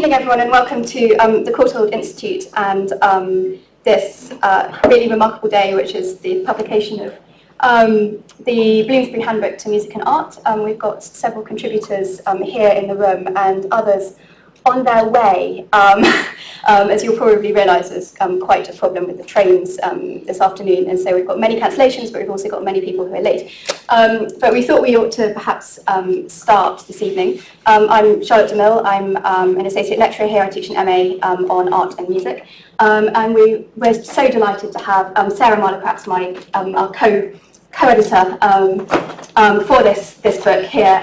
evening, everyone, and welcome to the Courtauld Institute and this really remarkable day, which is the publication of the Bloomsbury Handbook to Music and Art. We've got several contributors here in the room and others on their way. As you'll probably realise, there's quite a problem with the trains this afternoon, and so we've got many cancellations, but we've also got many people who are late. But we thought we ought to perhaps start this evening. I'm Charlotte Mille. I'm an associate lecturer here. I teach an MA on art and music, and we're so delighted to have Sarah Mahler, perhaps our co-editor for this book here.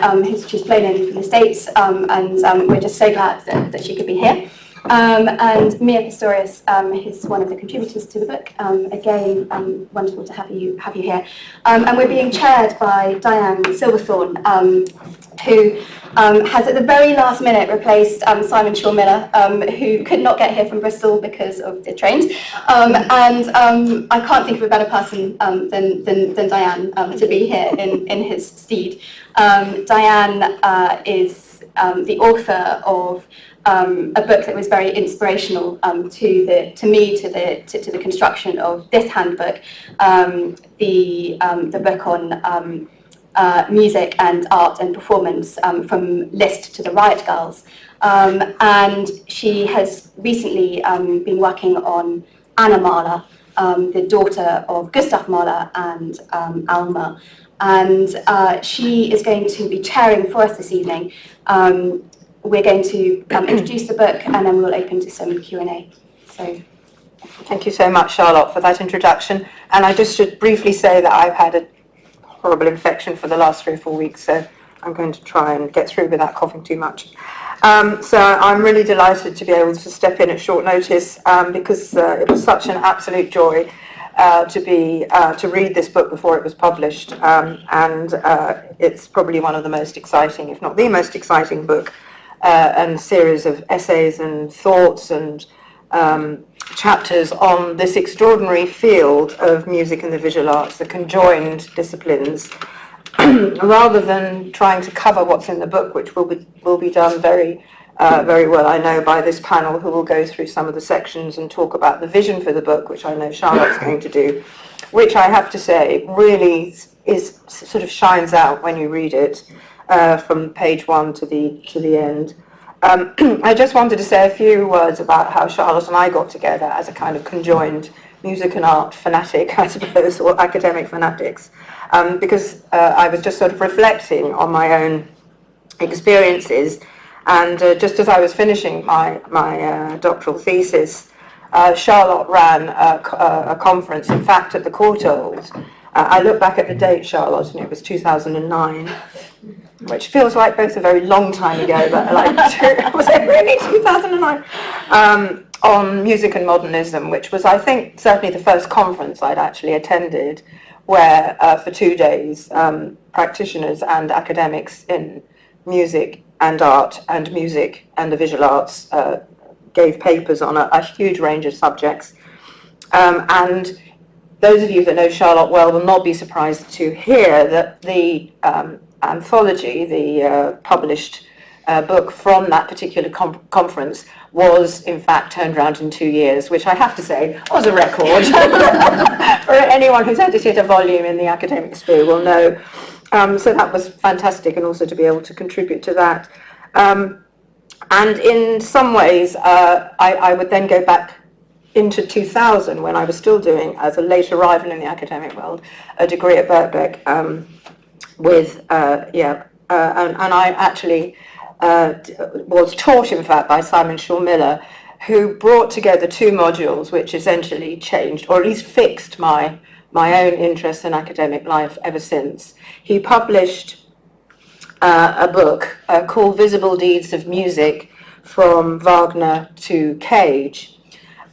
She's flown in from the States, and we're just so glad that she could be here. And Mille Pistorius is one of the contributors to the book. Again, wonderful to have you here. And we're being chaired by Diane Silverthorne, who has at the very last minute replaced Simon Shaw-Miller, who could not get here from Bristol because of the trains. And I can't think of a better person than Diane to be here in his stead. Diane is the author of a book that was very inspirational to the construction of this handbook, the book on music and art and performance, from Liszt to the Riot Girls. And she has recently been working on Anna Mahler, the daughter of Gustav Mahler and Alma. And she is going to be chairing for us this evening. We're going to introduce the book, and then we'll open to some Q&A. So, thank you so much, Charlotte, for that introduction. And I just should briefly say that I've had a horrible infection for the last 3 or 4 weeks, so I'm going to try and get through without coughing too much. So I'm really delighted to be able to step in at short notice, because it was such an absolute joy to read this book before it was published, and it's probably one of the most exciting, if not the most exciting book, and series of essays and thoughts and chapters on this extraordinary field of music and the visual arts, the conjoined disciplines, rather than trying to cover what's in the book, which will be done very well, I know, by this panel, who will go through some of the sections and talk about the vision for the book, which I know Charlotte's going to do, which I have to say really is sort of shines out when you read it, from page 1 to the end. I just wanted to say a few words about how Charlotte and I got together as a kind of conjoined music and art fanatic, I suppose, or academic fanatics, because I was just sort of reflecting on my own experiences, and just as I was finishing my doctoral thesis, Charlotte ran a conference, in fact, at the Courtauld. I look back at the date, Charlotte, and it was 2009, which feels like both a very long time ago, but like, was it really 2009? On music and modernism, which was, I think, certainly the first conference I'd actually attended, where for 2 days, practitioners and academics in music and art and music and the visual arts gave papers on a huge range of subjects. And those of you that know Charlotte well will not be surprised to hear that the anthology, the published book from that particular conference, was in fact turned around in 2 years, which I have to say was a record. For anyone who's edited a volume in the academic sphere will know. So that was fantastic, and also to be able to contribute to that. And in some ways, I would then go back into 2000, when I was still doing, as a late arrival in the academic world, a degree at Birkbeck, and I actually was taught, in fact, by Simon Shaw-Miller, who brought together 2 modules which essentially changed, or at least fixed my own interest in academic life ever since. He published a book called Visible Deeds of Music, from Wagner to Cage.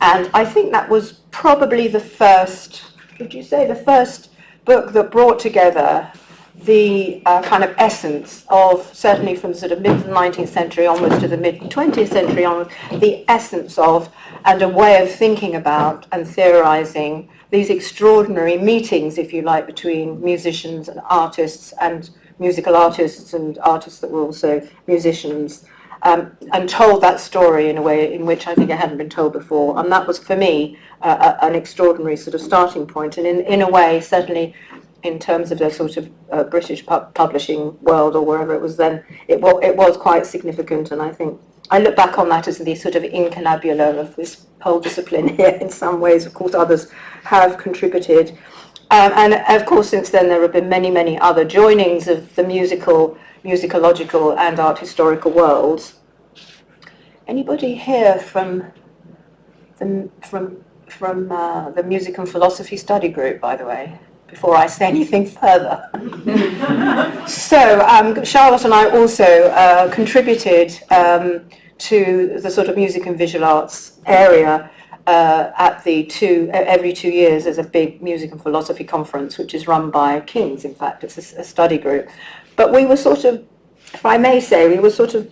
And I think that was probably the first, would you say, the first book that brought together the kind of essence of, certainly from sort of mid-19th century onwards to the mid-20th century onwards, the essence of and a way of thinking about and theorizing these extraordinary meetings, if you like, between musicians and artists, and musical artists and artists that were also musicians. and told that story in a way in which I think it hadn't been told before. And that was, for me, an extraordinary sort of starting point. And in a way, certainly in terms of the sort of British publishing world or wherever it was then, it was quite significant. And I think I look back on that as the sort of incunabula of this whole discipline here in some ways. Of course, others have contributed. And of course, since then, there have been many, many other joinings of the musicological and art historical worlds. Anybody here from the Music and Philosophy Study Group, by the way, before I say anything further? So Charlotte and I also contributed to the sort of music and visual arts area at every 2 years there's a big music and philosophy conference, which is run by King's, in fact. It's a study group. But we were sort of, if I may say, we were sort of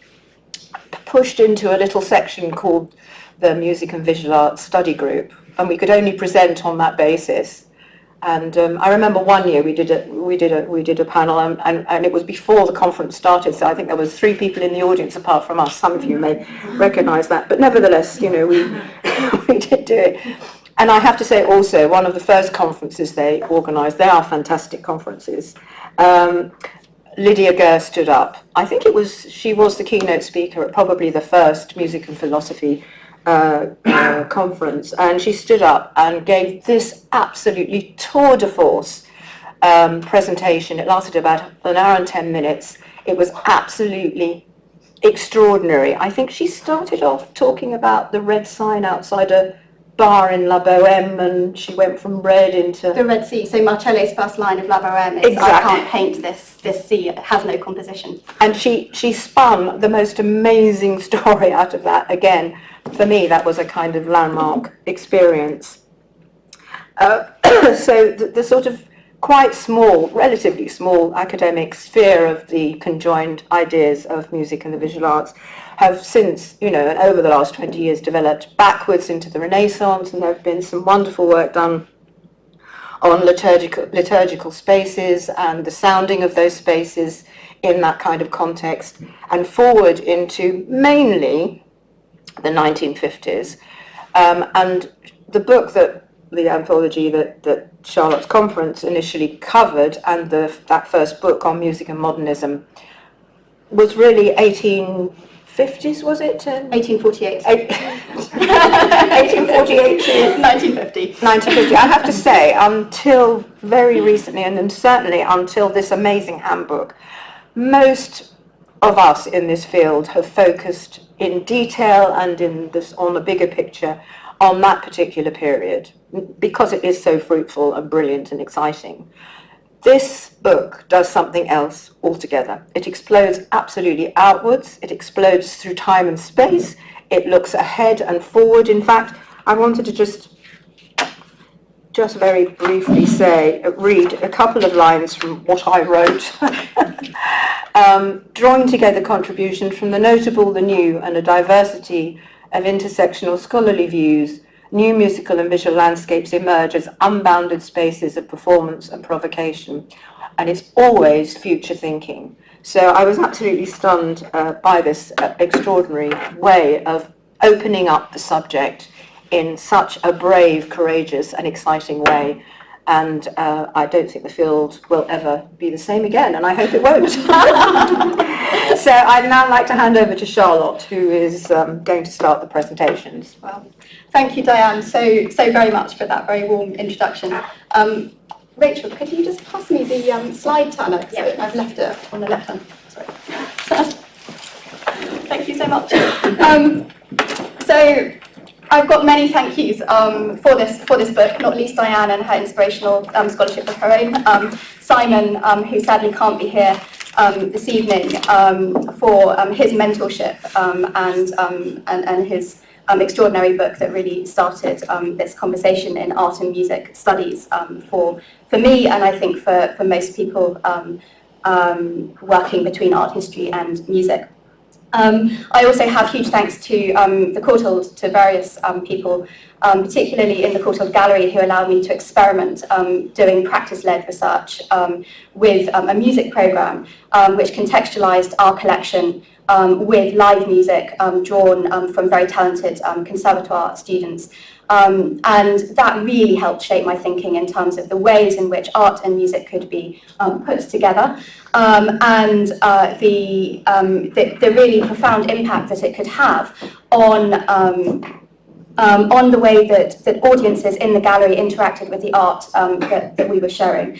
pushed into a little section called the Music and Visual Arts Study Group, and we could only present on that basis. And I remember one year we did a panel, and it was before the conference started, so I think there was 3 people in the audience apart from us. Some of you may recognise that, but nevertheless, we did do it. And I have to say also, one of the first conferences they organised, they are fantastic conferences. Lydia Gurr stood up. I think she was the keynote speaker at probably the first Music and Philosophy conference, and she stood up and gave this absolutely tour de force presentation. It lasted about an hour and 10 minutes. It was absolutely extraordinary. I think she started off talking about the red sign outside a bar in La Bohème, and she went from red into the Red Sea. So Marcello's first line of La Bohème is, exactly. I can't paint this sea, it has no composition. And she spun the most amazing story out of that. Again, for me, that was a kind of landmark experience. So the sort of quite small, relatively small academic sphere of the conjoined ideas of music and the visual arts have since, and over the last 20 years developed backwards into the Renaissance, and there have been some wonderful work done on liturgical spaces and the sounding of those spaces in that kind of context, and forward into mainly the 1950s. And the book the anthology that Charlotte's conference initially covered, and that first book on music and modernism, was really 1850s, was it? 1848. 1848 to 1950. 1950. I have to say, until very recently, and then certainly until this amazing handbook, most of us in this field have focused in detail and on the bigger picture on that particular period, because it is so fruitful and brilliant and exciting. This book does something else altogether. It explodes absolutely outwards. It explodes through time and space. It looks ahead and forward. In fact, I wanted to just very briefly read a couple of lines from what I wrote, drawing together contributions from the notable, the new, and a diversity of intersectional scholarly views. New musical and visual landscapes emerge as unbounded spaces of performance and provocation, and it's always future thinking. So I was absolutely stunned by this extraordinary way of opening up the subject in such a brave, courageous and exciting way. And I don't think the field will ever be the same again, and I hope it won't. So I'd now like to hand over to Charlotte, who is going to start the presentations. Well, thank you, Diane, so very much for that very warm introduction. Rachel, could you just pass me the slide timer? Yeah. I've left it on the left hand. Sorry. Thank you so much. So I've got many thank yous for this book, not least Diane and her inspirational scholarship of her own. Simon, who sadly can't be here this evening, for his mentorship and his extraordinary book that really started this conversation in art and music studies for me, and I think for most people working between art history and music. I also have huge thanks to the Courtauld, to various people, particularly in the Courtauld Gallery, who allowed me to experiment doing practice-led research with a music programme which contextualised our collection with live music drawn from very talented conservatoire students. And that really helped shape my thinking in terms of the ways in which art and music could be put together, and the really profound impact that it could have on the way that audiences in the gallery interacted with the art that we were showing.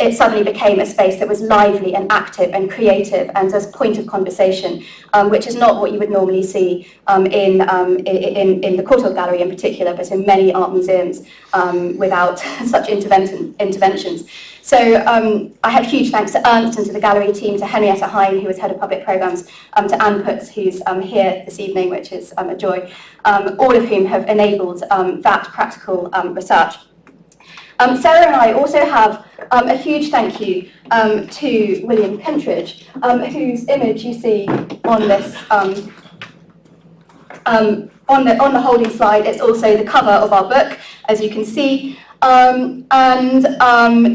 It suddenly became a space that was lively and active and creative and as point of conversation, which is not what you would normally see in the Courtauld Gallery in particular, but in many art museums without such interventions. So I have huge thanks to Ernst and to the gallery team, to Henrietta Hein, who is Head of Public Programmes, to Anne Putz, who's here this evening, which is a joy, all of whom have enabled that practical research. Sarah and I also have a huge thank you to William Kentridge, whose image you see on this on the holding slide. It's also the cover of our book, as you can see, and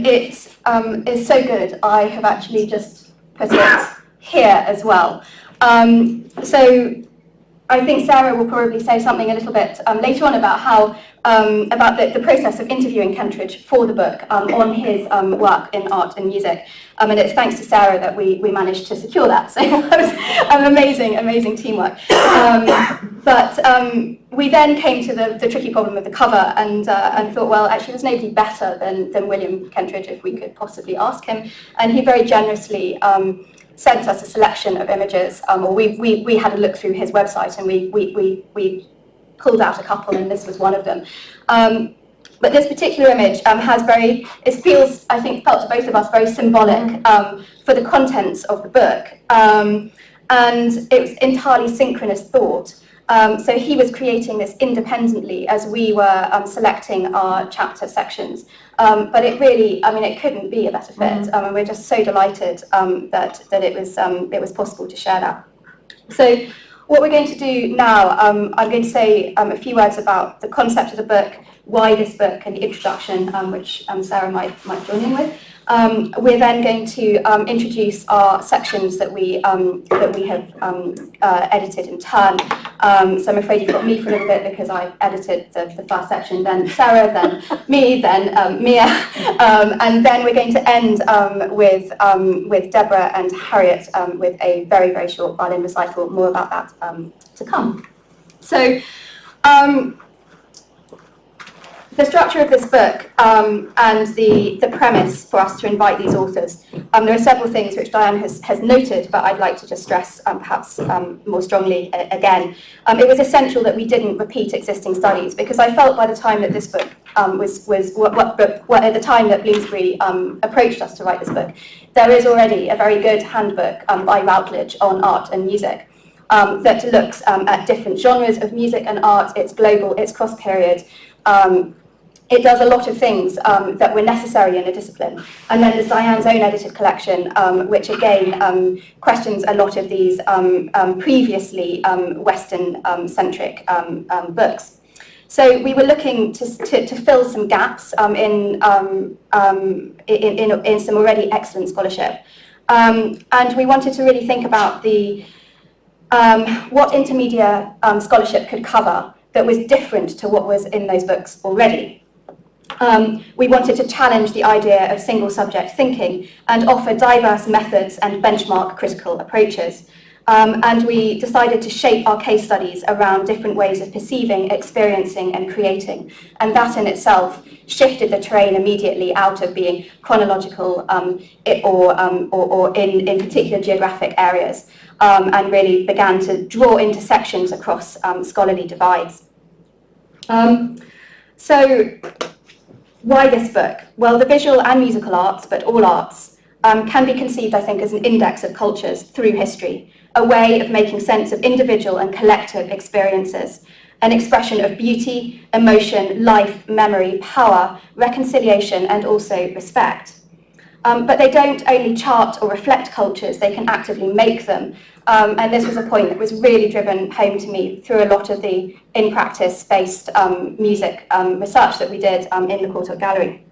it is so good. I have actually just put it here as well. So I think Sarah will probably say something a little bit later on about how about the process of interviewing Kentridge for the book on his work in art and music. And it's thanks to Sarah that we managed to secure that. So that was amazing teamwork. But we then came to the tricky problem of the cover and thought, well, actually there's nobody better than William Kentridge if we could possibly ask him. And he very generously sent us a selection of images, or we had a look through his website and we pulled out a couple, and this was one of them. But this particular image felt to both of us very symbolic for the contents of the book, and it was entirely synchronous thought. So he was creating this independently as we were selecting our chapter sections. But it really, it couldn't be a better fit. And we're just so delighted that it was possible to share that. So what we're going to do now, I'm going to say a few words about the concept of the book, why this book, and the introduction, which Sarah might join in with. We're then going to introduce our sections that we have edited in turn. So I'm afraid you've got me for a little bit because I edited the first section, then Sarah, then me, then Mia, and then we're going to end with Deborah and Harriet with a very, very short violin recital. More about that to come. So. The structure of this book and the premise for us to invite these authors, there are several things which Diane has noted, but I'd like to just stress perhaps more strongly again. It was essential that we didn't repeat existing studies, because I felt by the time that this book at the time that Bloomsbury approached us to write this book, there is already a very good handbook by Routledge on art and music that looks at different genres of music and art. It's global, it's cross-period. It does a lot of things that were necessary in a discipline. And then there's Diane's own edited collection, which again questions a lot of these previously Western-centric books. So we were looking to fill some gaps in some already excellent scholarship. And we wanted to really think about what intermediate scholarship could cover that was different to what was in those books already. We wanted to challenge the idea of single subject thinking and offer diverse methods and benchmark critical approaches. And we decided to shape our case studies around different ways of perceiving, experiencing and creating. And that in itself shifted the terrain immediately out of being chronological or in particular geographic areas, and really began to draw intersections across scholarly divides. So why this book? Well, the visual and musical arts, but all arts, can be conceived, I think, as an index of cultures through history, a way of making sense of individual and collective experiences, an expression of beauty, emotion, life, memory, power, reconciliation, and also respect. But they don't only chart or reflect cultures, they can actively make them. And this was a point that was really driven home to me through a lot of the in-practice-based music research that we did in the Courtauld Gallery.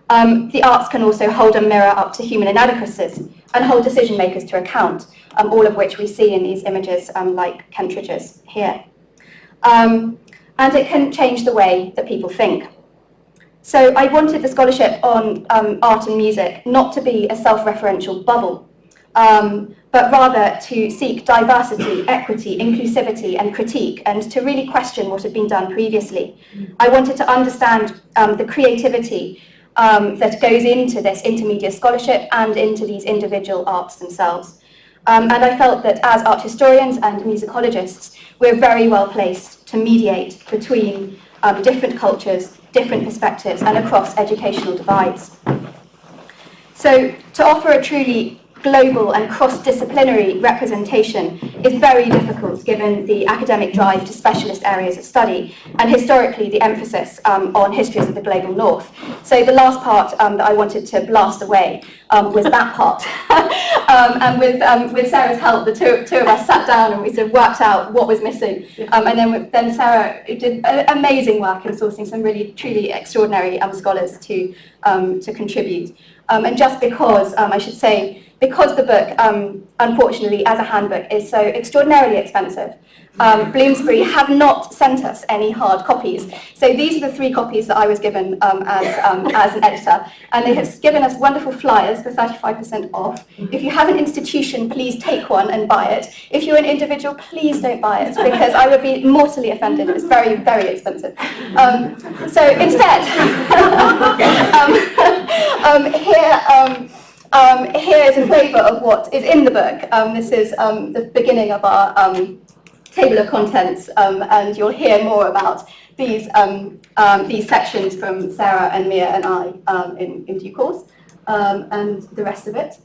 The arts can also hold a mirror up to human inadequacies and hold decision makers to account, all of which we see in these images like Kentridge's here. And it can change the way that people think. So I wanted the scholarship on art and music not to be a self-referential bubble, but rather to seek diversity, equity, inclusivity and critique, and to really question what had been done previously. I wanted to understand the creativity that goes into this intermediate scholarship and into these individual arts themselves. And I felt that as art historians and musicologists, we're very well placed to mediate between different cultures, different perspectives, and across educational divides. So to offer a truly global and cross-disciplinary representation is very difficult given the academic drive to specialist areas of study and historically the emphasis on histories of the global north. So the last part that I wanted to blast away was that part. And with Sarah's help, the two of us sat down and we sort of worked out what was missing. And then Sarah did amazing work in sourcing some really truly extraordinary scholars to contribute. And just because, I should say, because the book, unfortunately, as a handbook, is so extraordinarily expensive, Bloomsbury have not sent us any hard copies. So these are the 3 copies that I was given as an editor, and they have given us wonderful flyers for 35% off. If you have an institution, please take one and buy it. If you're an individual, please don't buy it, because I would be mortally offended. It's very, very expensive. So instead, here is a flavour of what is in the book. This is the beginning of our table of contents, and you'll hear more about these sections from Sarah and Mia and I in due course, and the rest of it.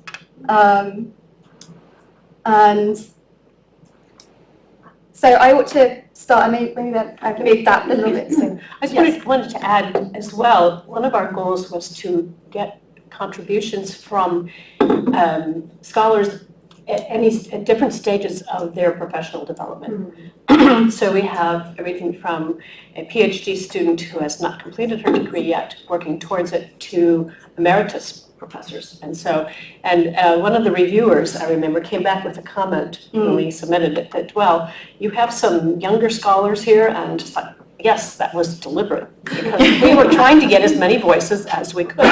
And so I ought to start, maybe I moved that a little bit. So, I just wanted to add as well, one of our goals was to get contributions from scholars at different stages of their professional development. So we have everything from a PhD student who has not completed her degree yet, working towards it, to emeritus professors. And one of the reviewers, I remember, came back with a comment when we submitted it that, well, you have some younger scholars here, and it's like, yes, that was deliberate, because we were trying to get as many voices as we could,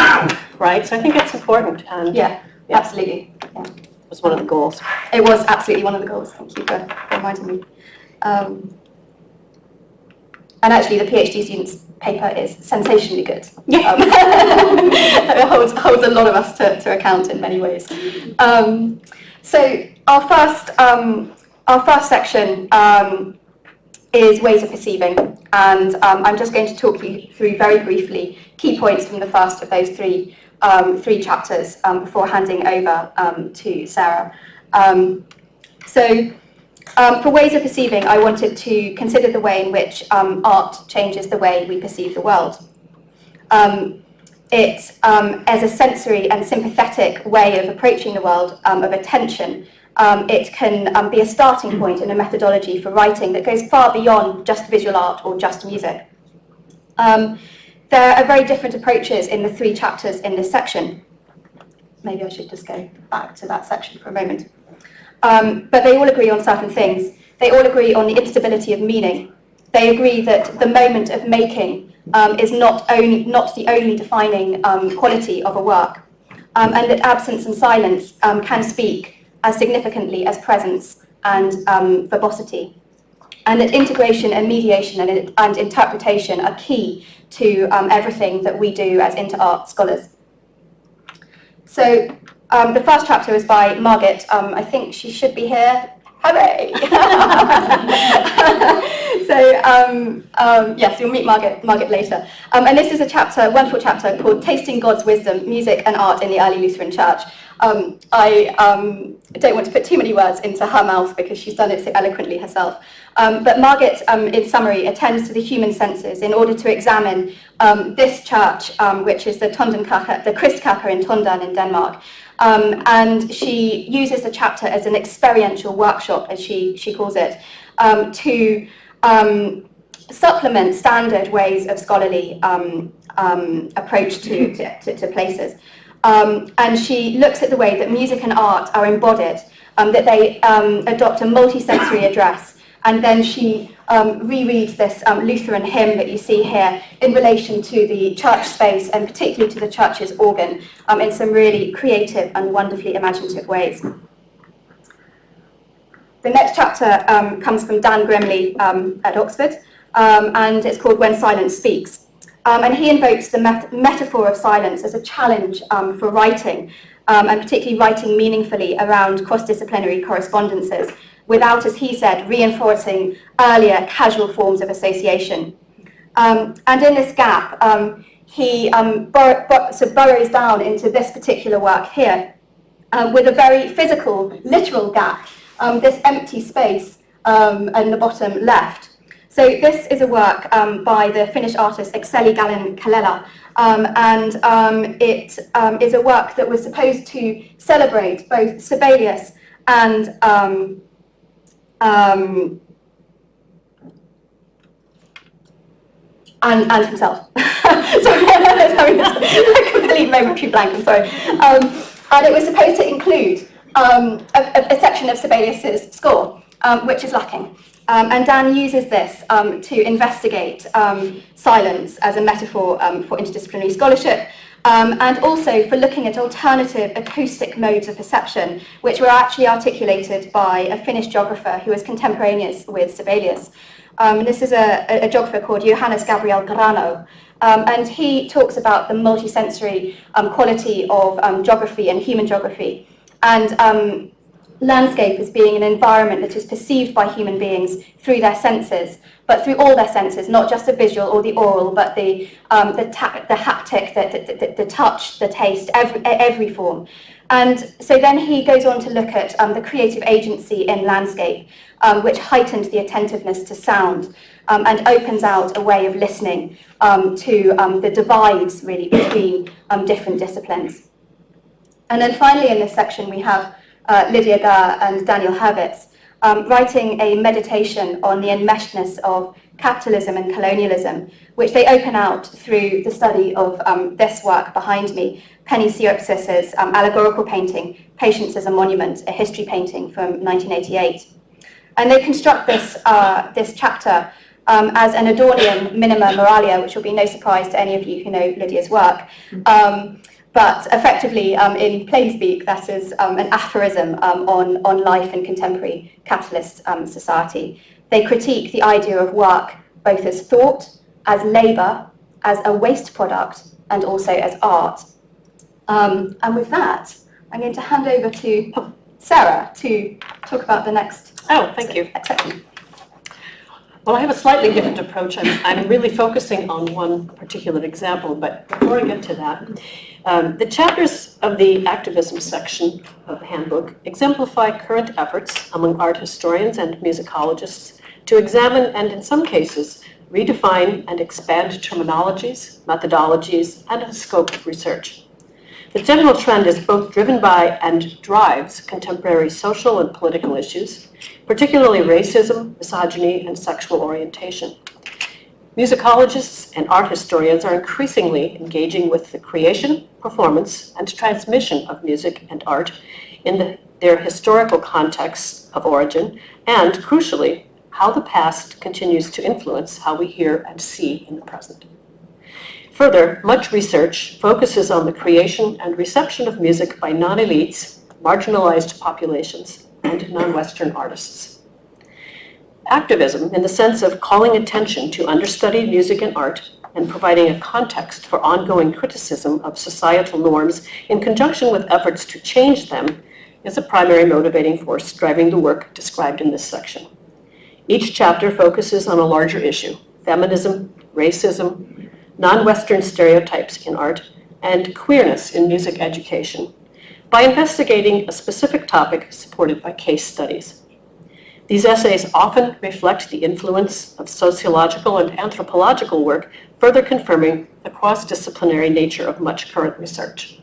right? So I think it's important. And yeah, absolutely. Yeah. It was one of the goals. It was absolutely one of the goals. Thank you for reminding me. And actually, the PhD student's paper is sensationally good. It holds a lot of us to account in many ways. So our first section is ways of perceiving, and I'm just going to talk you through very briefly key points from the first of those three chapters before handing over to Sarah. For ways of perceiving, I wanted to consider the way in which art changes the way we perceive the world. It, as a sensory and sympathetic way of approaching the world, of attention, it can be a starting point in a methodology for writing that goes far beyond just visual art or just music. There are very different approaches in the 3 chapters in this section. Maybe I should just go back to that section for a moment. But they all agree on certain things. They all agree on the instability of meaning. They agree that the moment of making is not the only defining quality of a work, and that absence and silence can speak as significantly as presence and verbosity, and that integration and mediation and interpretation are key to everything that we do as inter-art scholars. So the first chapter is by Margaret. I think she should be here. Hooray! Yes, you'll meet Margaret later. And this is a wonderful chapter called Tasting God's Wisdom, Music and Art in the Early Lutheran Church. I don't want to put too many words into her mouth because she's done it so eloquently herself. But Margaret, in summary, attends to the human senses in order to examine this church, which is the Kristkirke in Tonden in Denmark. And she uses the chapter as an experiential workshop, as she calls it, to supplement standard ways of scholarly approach to places. And she looks at the way that music and art are embodied, that they adopt a multi-sensory address, and then she rereads this Lutheran hymn that you see here in relation to the church space, and particularly to the church's organ, in some really creative and wonderfully imaginative ways. The next chapter comes from Dan Grimley at Oxford, and it's called When Silence Speaks. And he invokes the metaphor of silence as a challenge for writing, and particularly writing meaningfully around cross-disciplinary correspondences, without, as he said, reinforcing earlier casual forms of association. And in this gap, he burrows down into this particular work here, with a very physical, literal gap, this empty space in the bottom left. So this is a work by the Finnish artist Ekseli Gallen-Kallela, and it is a work that was supposed to celebrate both Sibelius and himself. Sorry, I'm having a complete momentary blank, I'm sorry. And it was supposed to include a section of Sibelius's score, which is lacking. And Dan uses this to investigate silence as a metaphor for interdisciplinary scholarship, and also for looking at alternative acoustic modes of perception, which were actually articulated by a Finnish geographer who was contemporaneous with Sibelius. This is a geographer called Johannes Gabriel Grano, and he talks about the multisensory quality of geography and human geography, and landscape as being an environment that is perceived by human beings through their senses, but through all their senses, not just the visual or the oral, but the haptic, the touch, the taste, every form. And so then he goes on to look at the creative agency in landscape, which heightens the attentiveness to sound, and opens out a way of listening to the divides, really, between different disciplines. And then finally in this section we have Lydia Gurr and Daniel Hurwitz writing a meditation on the enmeshedness of capitalism and colonialism, which they open out through the study of this work behind me, Penny Siopsis's allegorical painting, Patience as a Monument, a history painting from 1988. And they construct this chapter as an Adornian minima moralia, which will be no surprise to any of you who know Lydia's work. But effectively, in plain speak, that is an aphorism on life in contemporary capitalist society. They critique the idea of work both as thought, as labour, as a waste product, and also as art. And with that, I'm going to hand over to Sarah to talk about the next. Oh, thank you. Section. Well, I have a slightly different approach. I'm really focusing on one particular example, but before I get to that, the chapters of the activism section of the handbook exemplify current efforts among art historians and musicologists to examine and, in some cases, redefine and expand terminologies, methodologies, and the scope of research. The general trend is both driven by and drives contemporary social and political issues, particularly racism, misogyny, and sexual orientation. Musicologists and art historians are increasingly engaging with the creation, performance, and transmission of music and art in their historical contexts of origin, and, crucially, how the past continues to influence how we hear and see in the present. Further, much research focuses on the creation and reception of music by non-elites, marginalized populations, and non-Western artists. Activism, in the sense of calling attention to understudied music and art and providing a context for ongoing criticism of societal norms in conjunction with efforts to change them, is a primary motivating force driving the work described in this section. Each chapter focuses on a larger issue: feminism, racism, non-Western stereotypes in art, and queerness in music education, by investigating a specific topic supported by case studies. These essays often reflect the influence of sociological and anthropological work, further confirming the cross-disciplinary nature of much current research.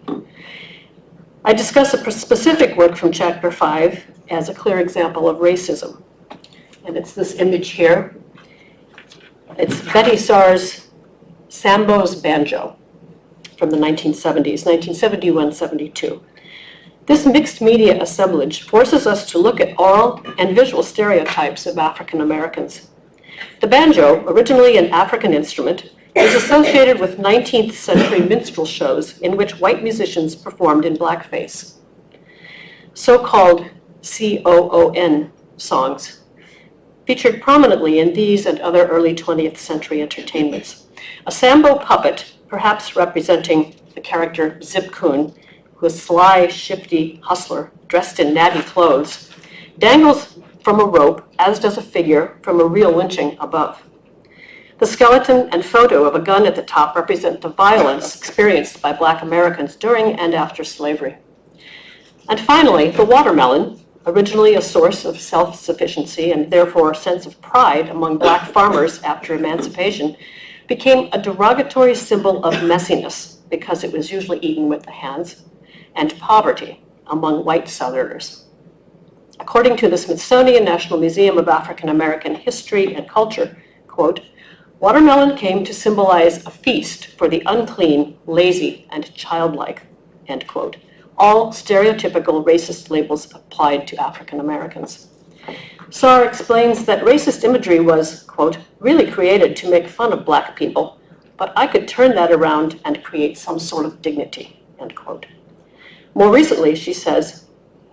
I discuss a specific work from Chapter 5 as a clear example of racism, and it's this image here. It's Betty Saar's Sambo's Banjo from the 1970s, 1971-72. This mixed media assemblage forces us to look at oral and visual stereotypes of African Americans. The banjo, originally an African instrument, is associated with 19th century minstrel shows in which white musicians performed in blackface. So-called COON songs featured prominently in these and other early 20th century entertainments. A Sambo puppet, perhaps representing the character Zip Coon, who is a sly, shifty hustler dressed in natty clothes, dangles from a rope, as does a figure from a real lynching above. The skeleton and photo of a gun at the top represent the violence experienced by Black Americans during and after slavery. And finally, the watermelon, originally a source of self-sufficiency and therefore a sense of pride among Black farmers after emancipation, became a derogatory symbol of messiness because it was usually eaten with the hands, and poverty among white Southerners. According to the Smithsonian National Museum of African American History and Culture, quote, watermelon came to symbolize a feast for the unclean, lazy, and childlike, end quote. All stereotypical racist labels applied to African Americans. Saar explains that racist imagery was, quote, really created to make fun of Black people, but I could turn that around and create some sort of dignity, end quote. More recently, she says,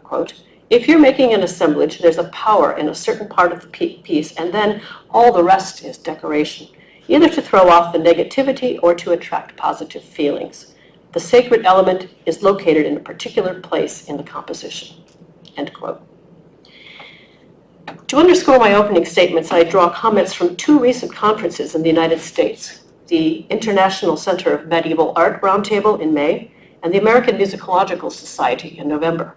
quote, if you're making an assemblage, there's a power in a certain part of the piece, and then all the rest is decoration, either to throw off the negativity or to attract positive feelings. The sacred element is located in a particular place in the composition, end quote. To underscore my opening statements, I draw comments from two recent conferences in the United States, the International Center of Medieval Art Roundtable in May, and the American Musicological Society in November.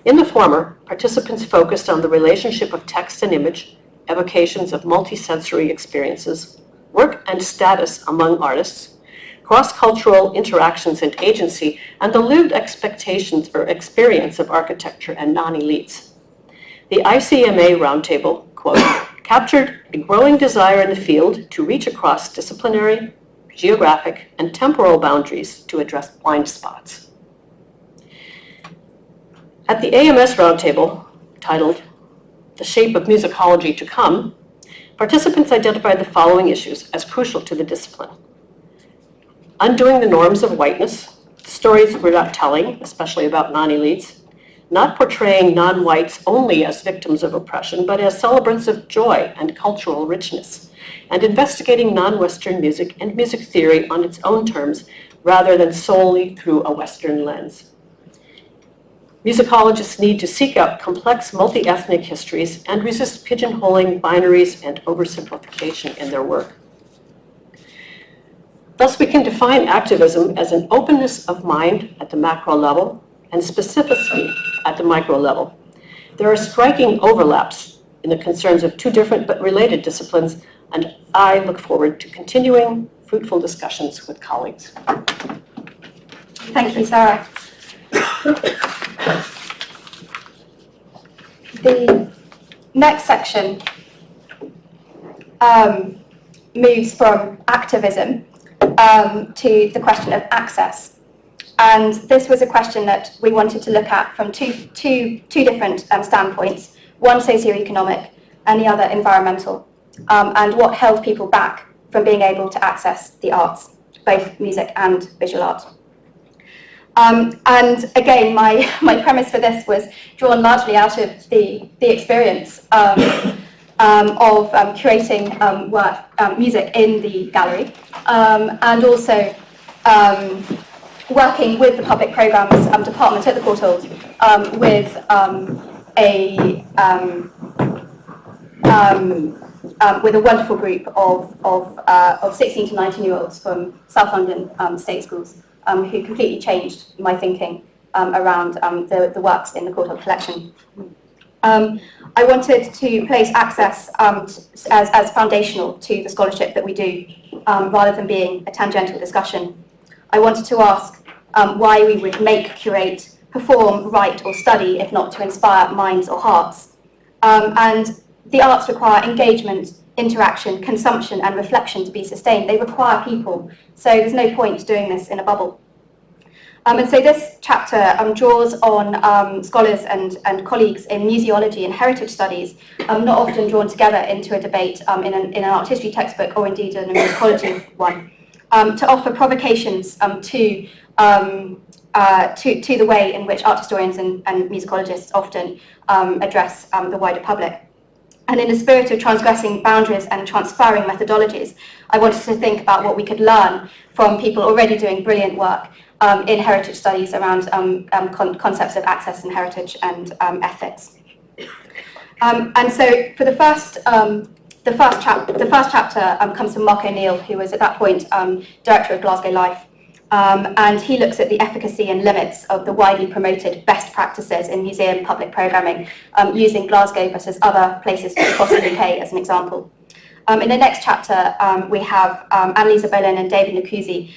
In the former, participants focused on the relationship of text and image, evocations of multisensory experiences, work and status among artists, cross-cultural interactions and agency, and the lived expectations or experience of architecture and non-elites. The ICMA Roundtable, quote, captured a growing desire in the field to reach across disciplinary, geographic, and temporal boundaries to address blind spots. At the AMS Roundtable, titled The Shape of Musicology to Come, participants identified the following issues as crucial to the discipline. Undoing the norms of whiteness, stories we're not telling, especially about non-elites, not portraying non-whites only as victims of oppression, but as celebrants of joy and cultural richness, and investigating non-Western music and music theory on its own terms rather than solely through a Western lens. Musicologists need to seek out complex multi-ethnic histories and resist pigeonholing binaries and oversimplification in their work. Thus, we can define activism as an openness of mind at the macro level and specificity at the micro level. There are striking overlaps in the concerns of two different but related disciplines, and I look forward to continuing fruitful discussions with colleagues. Thank you, Sarah. The next section moves from activism to the question of access. And this was a question that we wanted to look at from two different standpoints, one socio-economic and the other environmental, and what held people back from being able to access the arts, both music and visual art. And again, my premise for this was drawn largely out of the experience of curating music in the gallery, and also working with the public programmes department at the Courtauld with a wonderful group of 16 to 19-year-olds from South London state schools who completely changed my thinking around the works in the Courtauld collection. I wanted to place access as foundational to the scholarship that we do, rather than being a tangential discussion. I wanted to ask why we would make, curate, perform, write, or study if not to inspire minds or hearts. And the arts require engagement, interaction, consumption, and reflection to be sustained. They require people, so there's no point doing this in a bubble. And so this chapter draws on scholars and colleagues in museology and heritage studies, not often drawn together into a debate in an art history textbook or indeed in a musicology one, to offer provocations to the way in which art historians and musicologists often address the wider public. And in the spirit of transgressing boundaries and transferring methodologies, I wanted to think about what we could learn from people already doing brilliant work in heritage studies around concepts of access and heritage and ethics. And so for the first chapter comes from Mark O'Neill, who was at that point director of Glasgow Life. And he looks at the efficacy and limits of the widely promoted best practices in museum public programming, using Glasgow versus other places across the UK as an example. In the next chapter, we have Annalisa Bolin and David Nkuzi,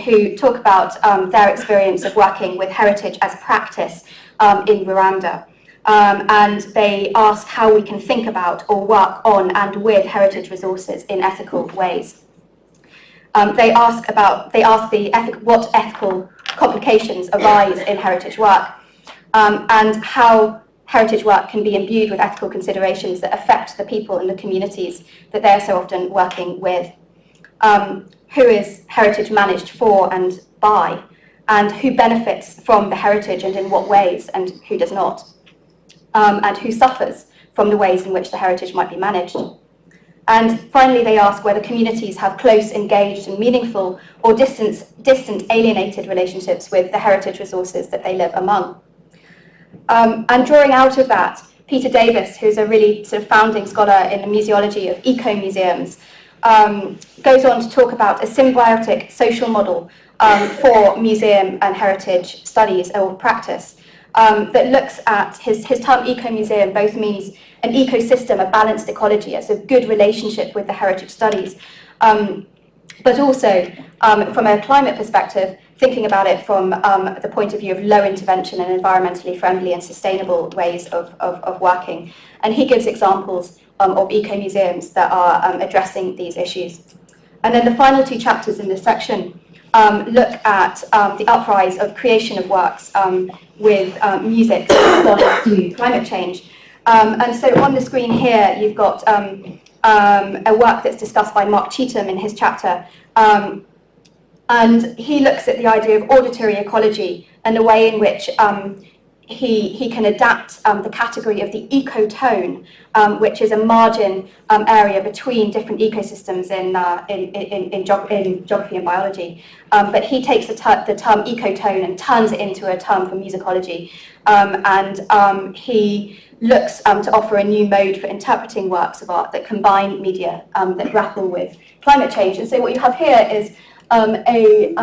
who talk about their experience of working with heritage as practice in Rwanda. And they ask how we can think about or work on and with heritage resources in ethical ways. They ask what ethical complications arise in heritage work, and how heritage work can be imbued with ethical considerations that affect the people and the communities that they're so often working with. Who is heritage managed for and by, and who benefits from the heritage and in what ways, and who does not, and who suffers from the ways in which the heritage might be managed. And finally, they ask whether communities have close, engaged, and meaningful, or distant, alienated relationships with the heritage resources that they live among. And drawing out of that, Peter Davis, who's a really sort of founding scholar in the museology of eco-museums, goes on to talk about a symbiotic social model for museum and heritage studies or practice that looks at his term eco-museum both means an ecosystem, a balanced ecology, as a good relationship with the heritage studies, but also from a climate perspective, thinking about it from the point of view of low intervention and environmentally friendly and sustainable ways of working. And he gives examples of eco-museums that are addressing these issues. And then the final two chapters in this section look at the uprise of creation of works with music responding to climate change. And so on the screen here, you've got a work that's discussed by Mark Cheetham in his chapter. And he looks at the idea of auditory ecology and the way in which he can adapt the category of the ecotone, which is a margin area between different ecosystems in geography and biology. But he takes the term ecotone and turns it into a term for musicology. And he looks to offer a new mode for interpreting works of art that combine media that grapple with climate change. And so what you have here is a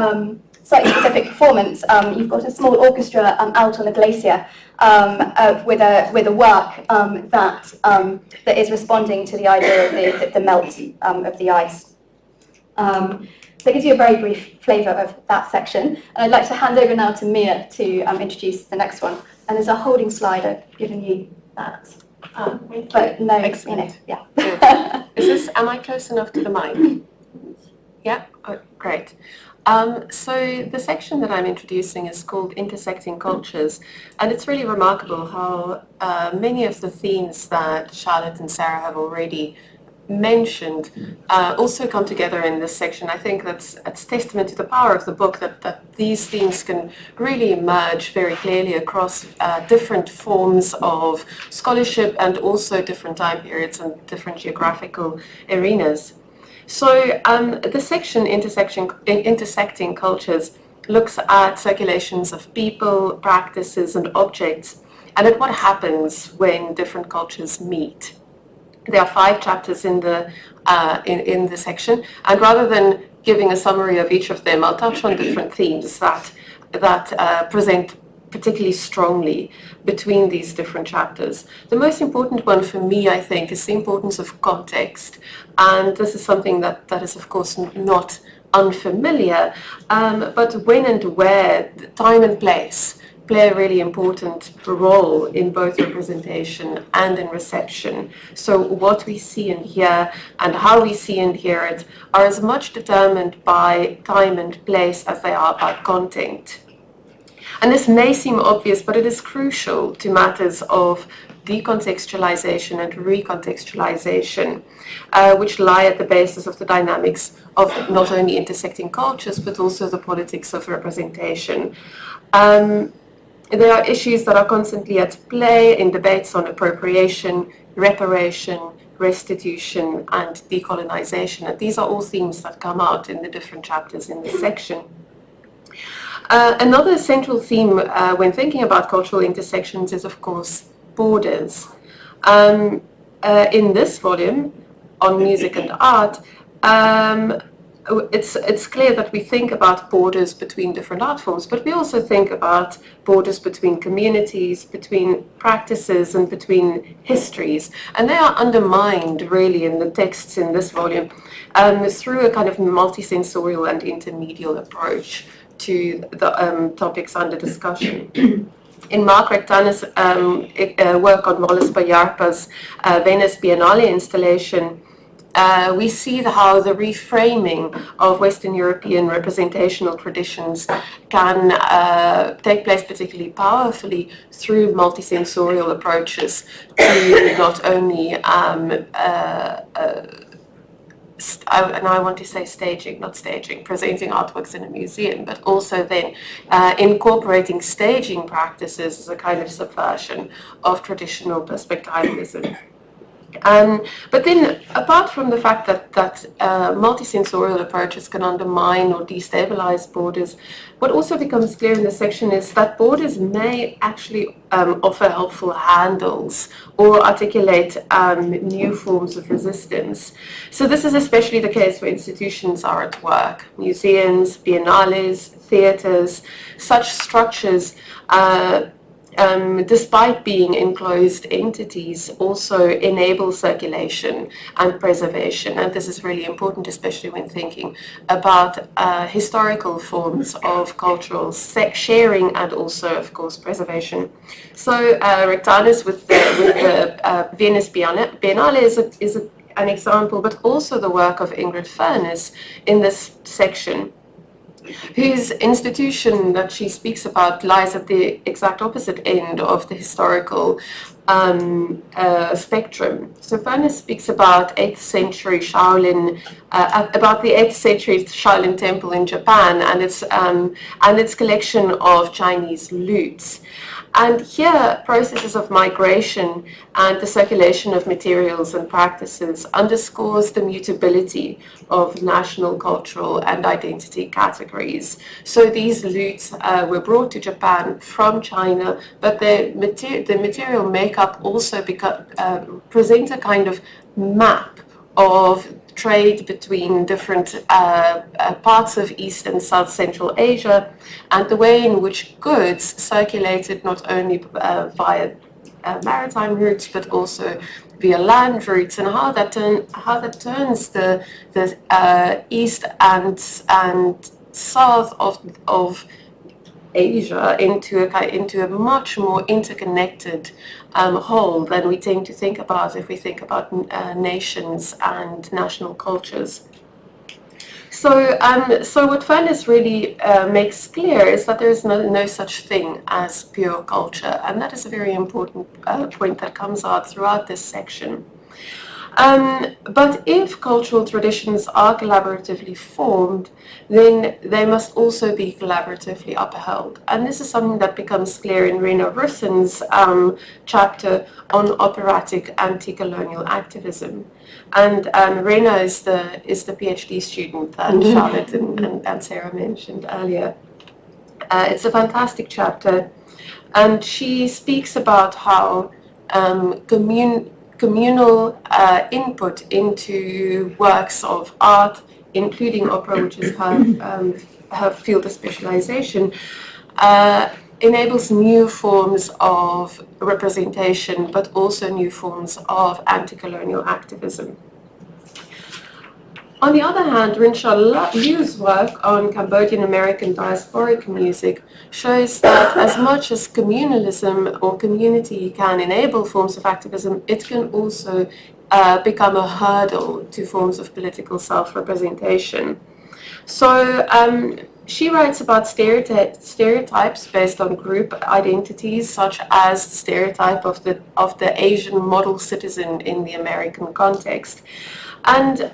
slightly specific performance. You've got a small orchestra out on a glacier with a work that is responding to the idea of the melt of the ice. So it gives you a very brief flavour of that section. And I'd like to hand over now to Mille to introduce the next one. And there's a holding slide. I've given you that. But no, excellent. Yeah. Am I close enough to the mic? Yeah? Oh, great. So the section that I'm introducing is called Intersecting Cultures, and it's really remarkable how many of the themes that Charlotte and Sarah have already mentioned also come together in this section. I think that's testament to the power of the book, that these themes can really emerge very clearly across different forms of scholarship and also different time periods and different geographical arenas. So the section Intersecting Cultures looks at circulations of people, practices and objects, and at what happens when different cultures meet. There are 5 chapters in the section, and rather than giving a summary of each of them, I'll touch on different themes that present particularly strongly between these different chapters. The most important one for me, I think, is the importance of context, and this is something that is of course not unfamiliar, but when and where, time and place play a really important role in both representation and in reception. So what we see and hear and how we see and hear it are as much determined by time and place as they are by content. And this may seem obvious, but it is crucial to matters of decontextualization and recontextualization, which lie at the basis of the dynamics of not only intersecting cultures, but also the politics of representation. There are issues that are constantly at play in debates on appropriation, reparation, restitution, and decolonization. And these are all themes that come out in the different chapters in this section. Another central theme when thinking about cultural intersections is, of course, borders. In this volume on music and art, it's clear that we think about borders between different art forms, but we also think about borders between communities, between practices, and between histories. And they are undermined, really, in the texts in this volume through a kind of multisensorial and intermedial approach to the topics under discussion. In Mark Rectanus' work on Mollis Bayarpa's Venice Biennale installation, we see how the reframing of Western European representational traditions can take place particularly powerfully through multisensorial approaches to not only and I want to say staging, not staging, presenting artworks in a museum, but also then incorporating staging practices as a kind of subversion of traditional perspectivalism. But then, apart from the fact that multisensorial approaches can undermine or destabilize borders, what also becomes clear in this section is that borders may actually offer helpful handles or articulate new forms of resistance. So this is especially the case where institutions are at work. Museums, biennales, theatres, such structures despite being enclosed entities, also enable circulation and preservation. And this is really important, especially when thinking about historical forms of cultural sharing and also, of course, preservation. So Rectanus with the Venice Biennale is an example, but also the work of Ingrid Furness in this section, whose institution that she speaks about lies at the exact opposite end of the historical spectrum. So Furness speaks about 8th century Shaolin, about the 8th century Shaolin temple in Japan and its collection of Chinese lutes. And here, processes of migration and the circulation of materials and practices underscores the mutability of national, cultural, and identity categories. So these lutes were brought to Japan from China, but the material makeup also presents a kind of map of trade between different parts of East and South Central Asia, and the way in which goods circulated not only via maritime routes but also via land routes, and how that turns the east and south of Asia into a much more interconnected whole than we tend to think about if we think about nations and national cultures. So what Furness really makes clear is that there is no such thing as pure culture, and that is a very important point that comes out throughout this section. But if cultural traditions are collaboratively formed, then they must also be collaboratively upheld. And this is something that becomes clear in Rena Russen's chapter on operatic anti-colonial activism. And Rena is the PhD student that Charlotte and Sarah mentioned earlier. It's a fantastic chapter, and she speaks about how communal input into works of art, including opera, which is her field of specialization, enables new forms of representation, but also new forms of anti-colonial activism. On the other hand, Rincha Liu's work on Cambodian American diasporic music shows that as much as communalism or community can enable forms of activism, it can also become a hurdle to forms of political self-representation. So she writes about stereotypes based on group identities, such as the stereotype of the Asian model citizen in the American context. And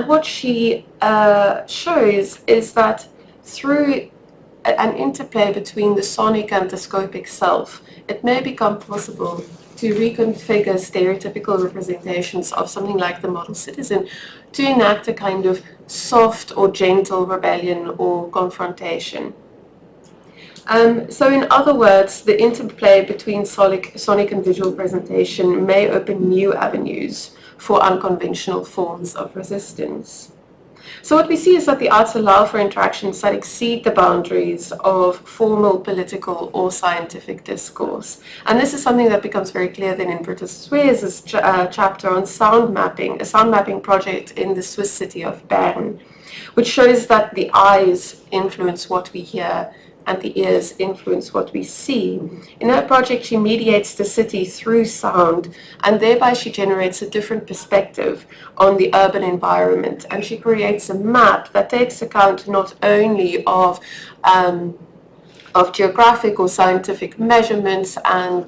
what she shows is that through an interplay between the sonic and the scopic self, it may become possible to reconfigure stereotypical representations of something like the model citizen to enact a kind of soft or gentle rebellion or confrontation. So in other words, the interplay between sonic and visual presentation may open new avenues for unconventional forms of resistance. So what we see is that the arts allow for interactions that exceed the boundaries of formal political or scientific discourse. And this is something that becomes very clear then in Britta Suez's chapter on sound mapping, a sound mapping project in the Swiss city of Bern, which shows that the eyes influence what we hear and the ears influence what we see. In her project, she mediates the city through sound, and thereby she generates a different perspective on the urban environment. And she creates a map that takes account not only of geographic or scientific measurements and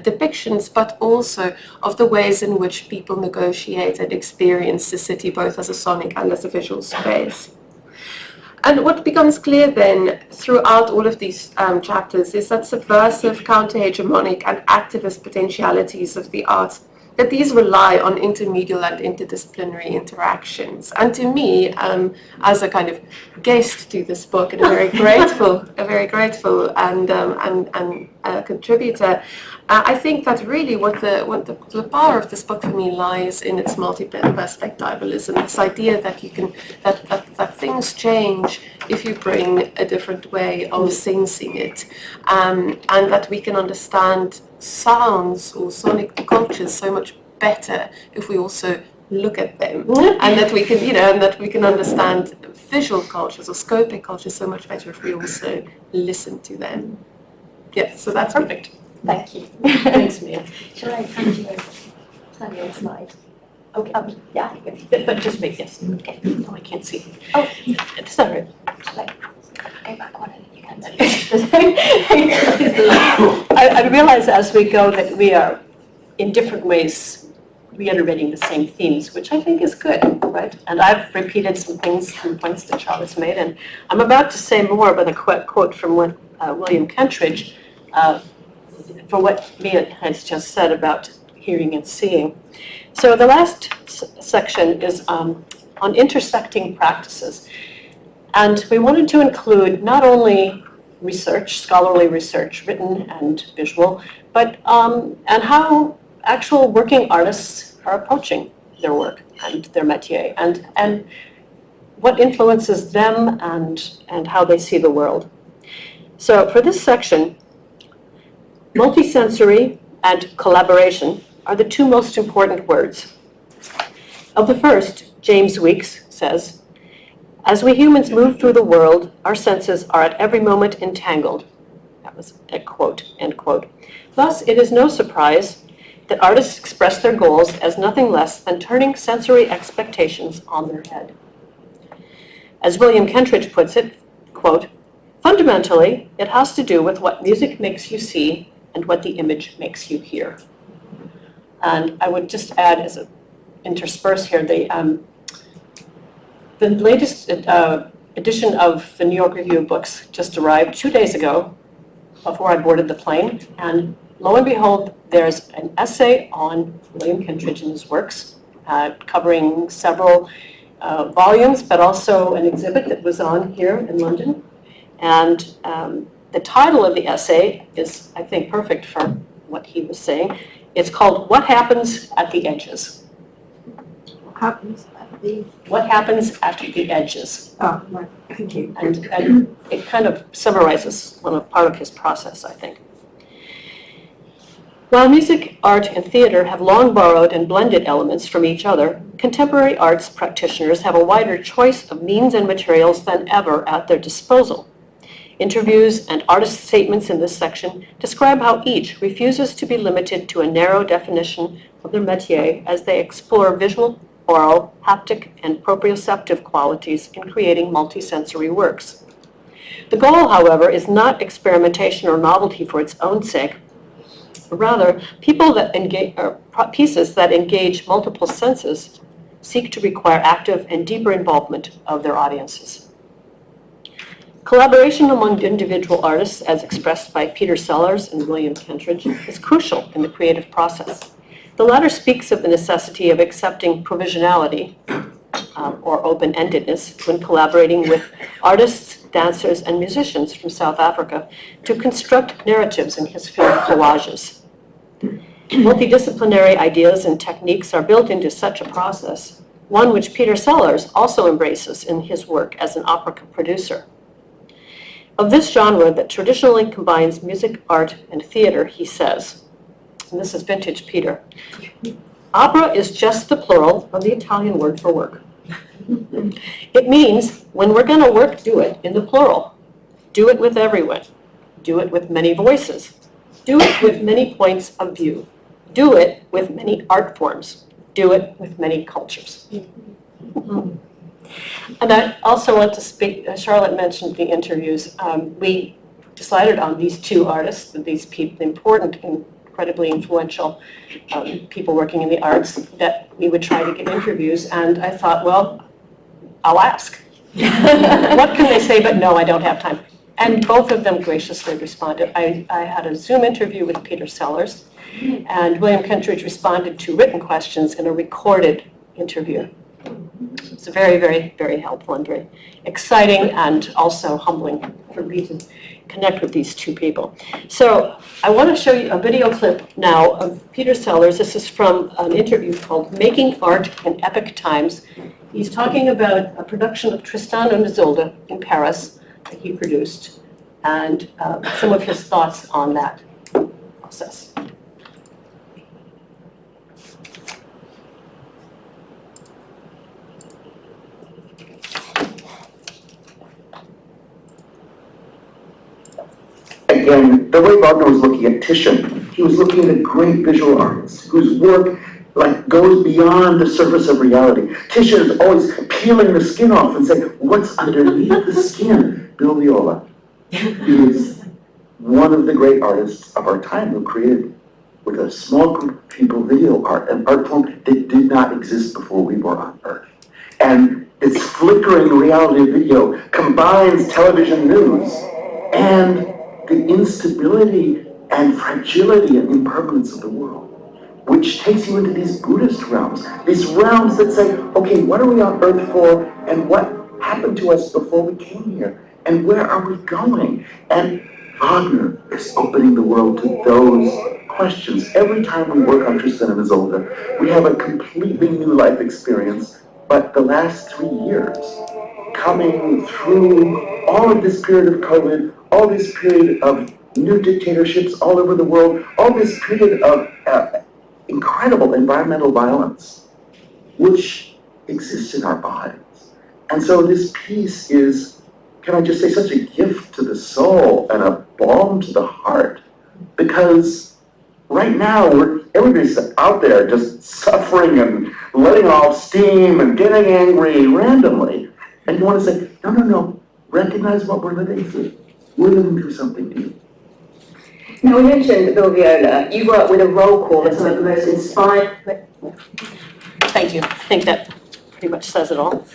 depictions, but also of the ways in which people negotiate and experience the city, both as a sonic and as a visual space. And what becomes clear then throughout all of these chapters is that subversive, counter-hegemonic and activist potentialities of the arts, that these rely on intermedial and interdisciplinary interactions. And to me, as a kind of guest to this book and a very grateful contributor, I think that really what the power of this book for me lies in its multi-perspectivalism, this idea that you can that things change if you bring a different way of sensing it, and that we can understand sounds or sonic cultures so much better if we also look at them, and that we can, and that we can understand visual cultures or scopic cultures so much better if we also listen to them. Yeah, so that's perfect. Thank you. Thanks, Mille. Shall I hand you over? Turn your slide. Okay. Yeah. But just make yes. Okay. Oh, I can't see. Oh, It's all right. shall I go back one and you can I realize as we go that we are in different ways reiterating the same themes, which I think is good, right? And I've repeated some points that Charlotte's made, and I'm about to say more about a quote from William Kentridge for what Mille has just said about hearing and seeing. So the last section is on intersecting practices. And we wanted to include not only research, scholarly research, written and visual, but and how actual working artists are approaching their work and their métier, and what influences them and how they see the world. So for this section, multisensory and collaboration are the two most important words. Of the first, James Weeks says, "As we humans move through the world, our senses are at every moment entangled." That was a quote, end quote. Thus, it is no surprise that artists express their goals as nothing less than turning sensory expectations on their head. As William Kentridge puts it, quote, "Fundamentally, it has to do with what music makes you see and what the image makes you hear." And I would just add, as a intersperse here, the latest edition of the New York Review of Books just arrived 2 days ago before I boarded the plane. And lo and behold, there's an essay on William Kentridge and his works, covering several volumes, but also an exhibit that was on here in London. And the title of the essay is, I think, perfect for what he was saying. It's called "What Happens at the Edges." What happens at the edges? Oh, right. Thank you. And it kind of summarizes part of his process, I think. While music, art, and theater have long borrowed and blended elements from each other, contemporary arts practitioners have a wider choice of means and materials than ever at their disposal. Interviews and artist statements in this section describe how each refuses to be limited to a narrow definition of their métier as they explore visual, oral, haptic, and proprioceptive qualities in creating multisensory works. The goal, however, is not experimentation or novelty for its own sake, but rather pieces that engage multiple senses seek to require active and deeper involvement of their audiences. Collaboration among individual artists, as expressed by Peter Sellers and William Kentridge, is crucial in the creative process. The latter speaks of the necessity of accepting provisionality, or open-endedness, when collaborating with artists, dancers, and musicians from South Africa to construct narratives in his film collages. Multidisciplinary ideas and techniques are built into such a process, one which Peter Sellers also embraces in his work as an opera producer. Of this genre that traditionally combines music, art, and theater, he says, and this is vintage Peter, opera is just the plural of the Italian word for work. It means when we're going to work, do it in the plural. Do it with everyone. Do it with many voices. Do it with many points of view. Do it with many art forms. Do it with many cultures. And I also want to speak, Charlotte mentioned the interviews. We decided on these two artists, these people, important, incredibly influential people working in the arts, that we would try to get interviews. And I thought, well, I'll ask. What can they say? But no, I don't have time. And both of them graciously responded. I had a Zoom interview with Peter Sellers, and William Kentridge responded to written questions in a recorded interview. It's very, very, very helpful and very exciting and also humbling for me to connect with these two people. So I want to show you a video clip now of Peter Sellers. This is from an interview called Making Art in Epic Times. He's talking about a production of Tristan and Isolde in Paris that he produced, and some of his thoughts on that process. Again, the way Wagner was looking at Titian, he was looking at a great visual artist whose work goes beyond the surface of reality. Titian is always peeling the skin off and saying, what's underneath the skin? Bill Viola is one of the great artists of our time who created, with a small group of people, video art, an art form that did not exist before we were on Earth. And its flickering reality video combines television news and the instability and fragility and impermanence of the world, which takes you into these Buddhist realms, these realms that say, okay, what are we on Earth for, and what happened to us before we came here, and where are we going? And Wagner is opening the world to those questions. Every time we work on Tristan and Isolde, we have a completely new life experience, but the last 3 years, coming through all of this period of COVID, all this period of new dictatorships all over the world, all this period of incredible environmental violence, which exists in our bodies. And so this piece is, can I just say, such a gift to the soul and a balm to the heart, because right now everybody's out there just suffering and letting off steam and getting angry randomly. And you want to say, no, recognize what we're living through. We're living through something deep. Now, we mentioned Bill Viola. You work with a roll call as some of the most inspired... Thank you. I think that pretty much says it all.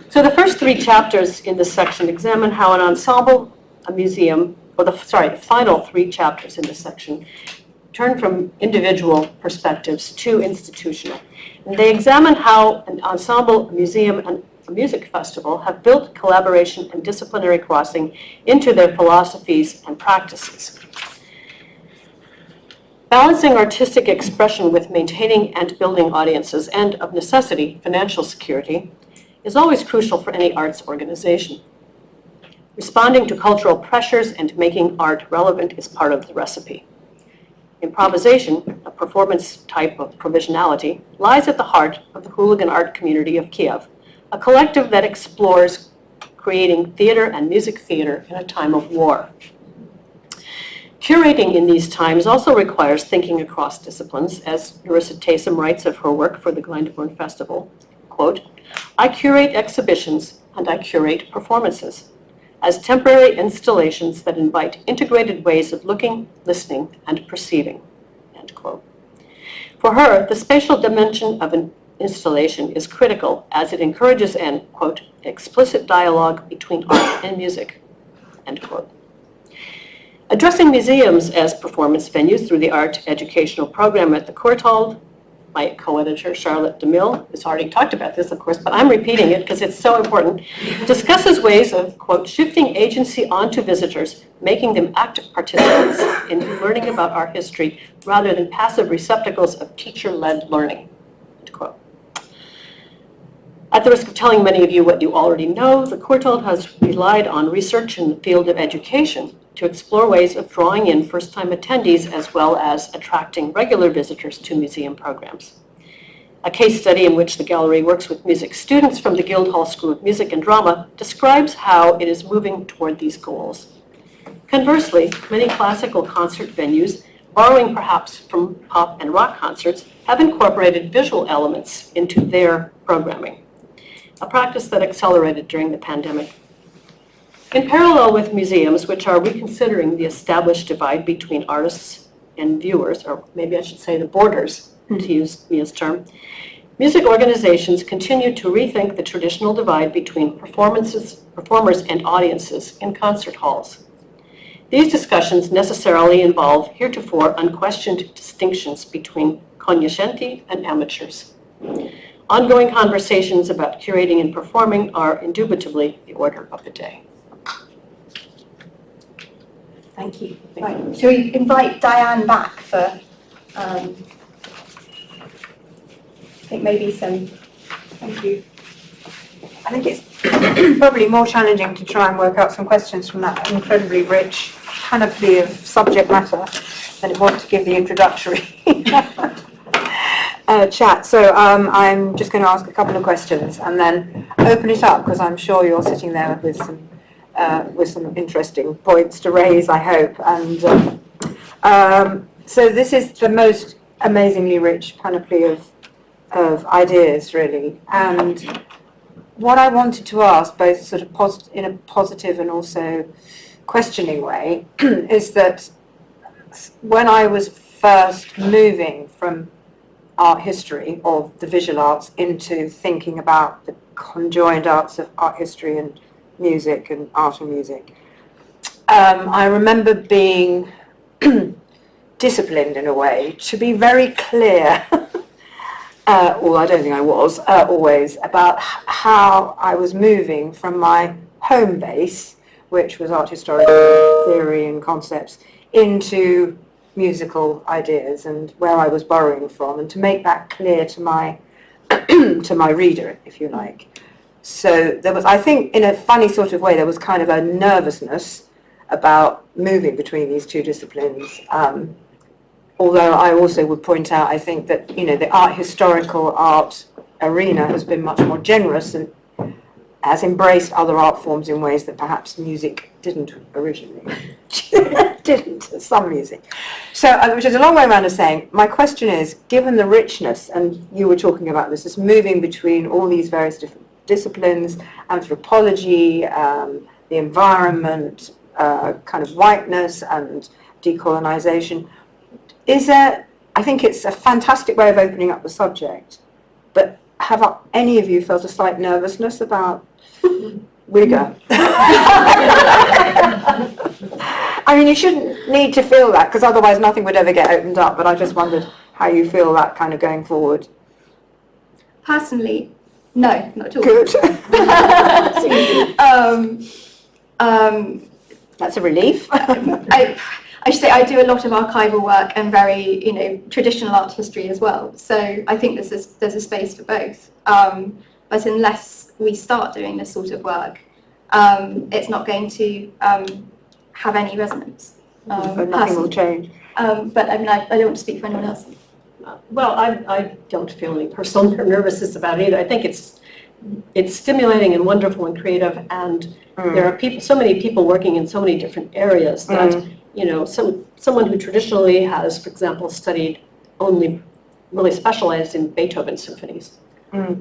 So the first 3 chapters in this section examine how an ensemble, a museum, the final 3 chapters in this section turn from individual perspectives to institutional. And they examine how an ensemble, a museum, and a music festival have built collaboration and disciplinary crossing into their philosophies and practices. Balancing artistic expression with maintaining and building audiences and, of necessity, financial security is always crucial for any arts organization. Responding to cultural pressures and making art relevant is part of the recipe. Improvisation, a performance type of provisionality, lies at the heart of the hooligan art community of Kiev, a collective that explores creating theater and music theater in a time of war. Curating in these times also requires thinking across disciplines, as Larissa Taysom writes of her work for the Glyndebourne Festival, quote, "I curate exhibitions and I curate performances as temporary installations that invite integrated ways of looking, listening, and perceiving," end quote. For her, the spatial dimension of an installation is critical as it encourages an, quote, "explicit dialogue between art and music," end quote. Addressing museums as performance venues through the art educational program at the Courtauld, my co-editor Charlotte DeMille has already talked about this, of course, but I'm repeating it because it's so important, discusses ways of, quote, "shifting agency onto visitors, making them active participants in learning about our history rather than passive receptacles of teacher-led learning," end quote. At the risk of telling many of you what you already know, the Courtauld has relied on research in the field of education to explore ways of drawing in first-time attendees as well as attracting regular visitors to museum programs. A case study in which the gallery works with music students from the Guildhall School of Music and Drama describes how it is moving toward these goals. Conversely, many classical concert venues, borrowing perhaps from pop and rock concerts, have incorporated visual elements into their programming, a practice that accelerated during the pandemic. In parallel with museums, which are reconsidering the established divide between artists and viewers, or maybe I should say the borders, to use Mia's term, music organizations continue to rethink the traditional divide between performers and audiences in concert halls. These discussions necessarily involve heretofore unquestioned distinctions between cognoscenti and amateurs. Ongoing conversations about curating and performing are indubitably the order of the day. Thank you. Right. Shall we invite Diane back for, I think maybe some, thank you. I think it's probably more challenging to try and work out some questions from that incredibly rich panoply of subject matter than it was to give the introductory chat. So I'm just going to ask a couple of questions and then open it up, because I'm sure you're sitting there with some interesting points to raise, I hope. And so this is the most amazingly rich panoply of ideas, really. And what I wanted to ask, both sort of in a positive and also questioning way, is that when I was first moving from art history of the visual arts into thinking about the conjoined arts of art history and music and art and music, I remember being disciplined in a way to be very clear, well, I don't think I was always, about how I was moving from my home base, which was art historical theory and concepts, into musical ideas and where I was borrowing from, and to make that clear to my to my reader, if you like. So there was, I think, in a funny sort of way, there was kind of a nervousness about moving between these two disciplines. Although I also would point out, I think that, you know, the art historical art arena has been much more generous and has embraced other art forms in ways that perhaps music didn't originally. Some music. So, which is a long way around of saying, my question is, given the richness, and you were talking about this moving between all these various different disciplines, anthropology, the environment, kind of whiteness and decolonization, is there, I think it's a fantastic way of opening up the subject, but have any of you felt a slight nervousness about rigor? I mean, you shouldn't need to feel that, because otherwise nothing would ever get opened up, but I just wondered how you feel that kind of going forward. Personally, no, not at all. Good. That's a relief. I should say I do a lot of archival work and very, you know, traditional art history as well. So I think there's a space for both. But unless we start doing this sort of work, it's not going to have any resonance. But nothing will change. But I mean, I don't want to speak for anyone else. Well, I don't feel any personal nervousness about it either. I think it's stimulating and wonderful and creative, and there are so many people working in so many different areas that, you know, someone who traditionally has, for example, studied only really specialized in Beethoven symphonies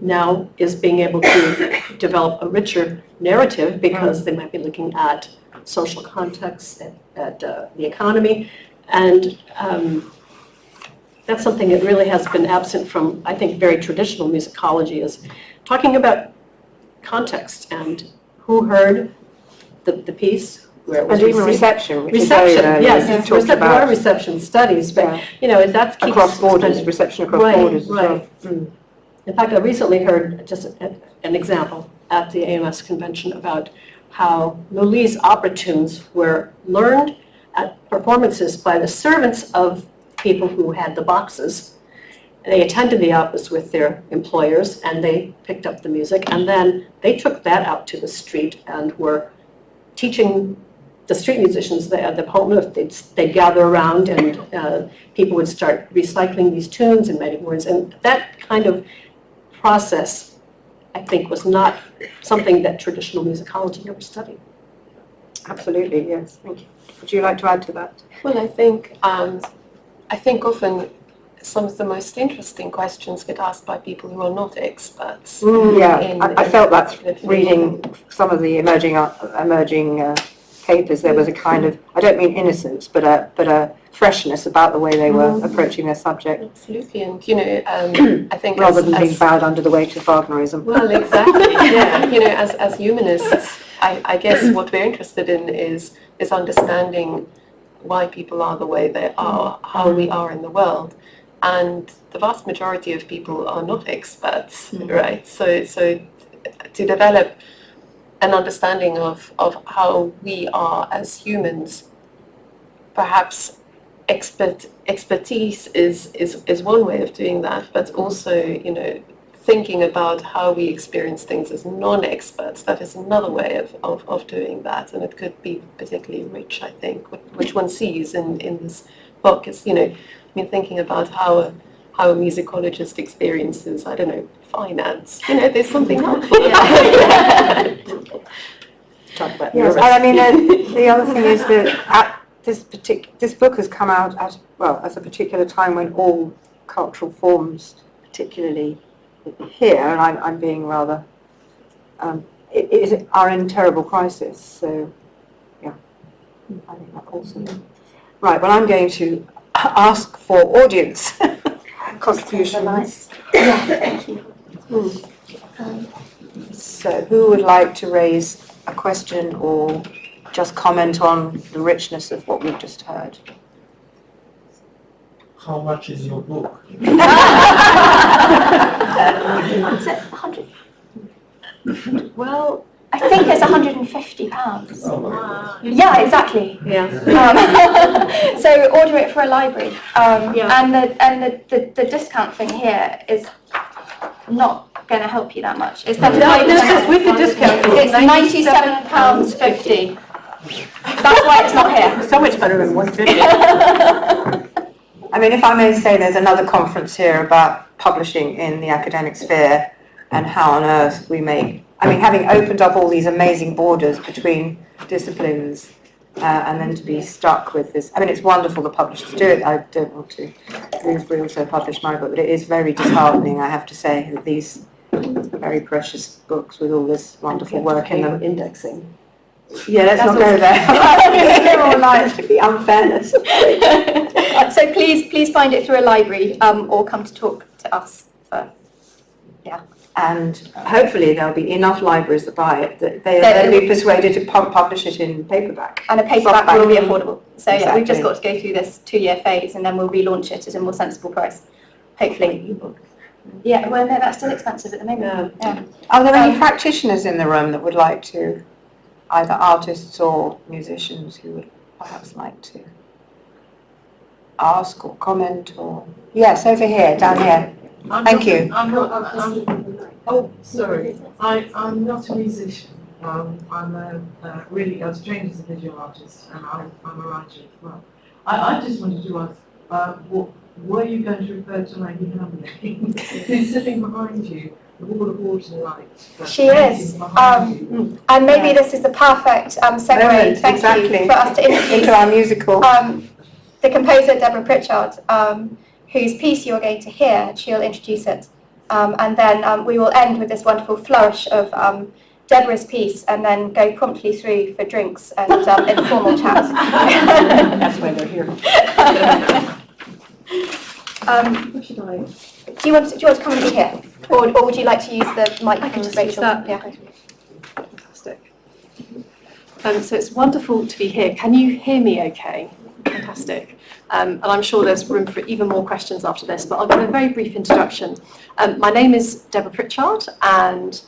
now is being able to develop a richer narrative because they might be looking at social context, at the economy, and that's something that really has been absent from, I think, very traditional musicology, is talking about context and who heard the piece, where it was And even received. reception, which Reception, is very yes, you it's talked there about are reception studies, but, you know, that keeps across borders, expanding. reception across Right, borders as well. right. In fact, I recently heard just an example at the AMS convention about how Mille's opera tunes were learned at performances by the servants of people who had the boxes. They attended the operas with their employers and they picked up the music, and then they took that out to the street and were teaching the street musicians the poem. They'd gather around and people would start recycling these tunes and writing words, and that kind of process, I think, was not something that traditional musicology ever studied. Absolutely, yes, thank you. Would you like to add to that? Well, I think often some of the most interesting questions get asked by people who are not experts. Yeah, I felt that reading some of the emerging papers. There was a kind of, I don't mean innocence, but a freshness about the way they were approaching their subject. Absolutely, and you know, I think rather than being bowed under the weight of Wagnerism. Well, exactly. Yeah, you know, as humanists, I guess what we're interested in is understanding why people are the way they are, how we are in the world. And the vast majority of people are not experts, right? So to develop an understanding of how we are as humans, perhaps expertise is one way of doing that, but also, you know, thinking about how we experience things as non-experts, that is another way of doing that, and it could be particularly rich, I think, which one sees in this book. Is, you know, I mean, thinking about how a musicologist experiences, I don't know, finance. You know, there's something helpful. Talk about Yes, and I mean, the other thing is that this book has come out at a particular time when all cultural forms, particularly here, and I'm being rather, are in terrible crisis. So, yeah, I think that's awesome. Right, well, I'm going to ask for audience contributions. Thank you. So, who would like to raise a question or just comment on the richness of what we've just heard? How much is your book? Is it 100? Well, I think it's £150. Oh my God. Yeah, exactly. yeah. So order it for a library. Yeah. And the discount thing here is not going to help you that much. It's No, this is with the discount. It's £97.50. That's why it's not here. So much better than 150. I mean, if I may say, there's another conference here about publishing in the academic sphere and how on earth we make, I mean, having opened up all these amazing borders between disciplines and then to be stuck with this. I mean, it's wonderful the publishers do it. I don't want to. Bloomsbury also published my book, but it is very disheartening, I have to say, that these very precious books with all this wonderful work in them. Indexing. Yeah, let's not go there. We're all nice to the unfairness. So please find it through a library or come to talk to us. And hopefully there'll be enough libraries that buy it that they'll be persuaded to publish it in paperback. And a paperback will be affordable. So yeah, we've just Exactly. got to go through this 2-year phase and then we'll relaunch it at a more sensible price, hopefully. Yeah, well, no, that's still expensive at the moment. Yeah. Are there any practitioners in the room that would like to, either artists or musicians who would perhaps like to ask or comment or... Yes, over here, down here. Thank you. I'm not a musician. I'm a trained as a visual artist, and I'm a writer as well. I just wanted to ask, what were you going to refer to Maggie Hamlin? Who's sitting behind you? The wall of water light. She is. And maybe this is the perfect segue, Moment, thank exactly. you, for us to introduce Into our musical. the composer Deborah Pritchard, whose piece you're going to hear. She'll introduce it. And then we will end with this wonderful flourish of Deborah's piece and then go promptly through for drinks and informal chat. That's why they're here. Do you want to come and be here? Or would you like to use the mic from Rachel? Yeah. Fantastic. So it's wonderful to be here. Can you hear me okay? Fantastic. And I'm sure there's room for even more questions after this, but I'll give a very brief introduction. My name is Deborah Pritchard, and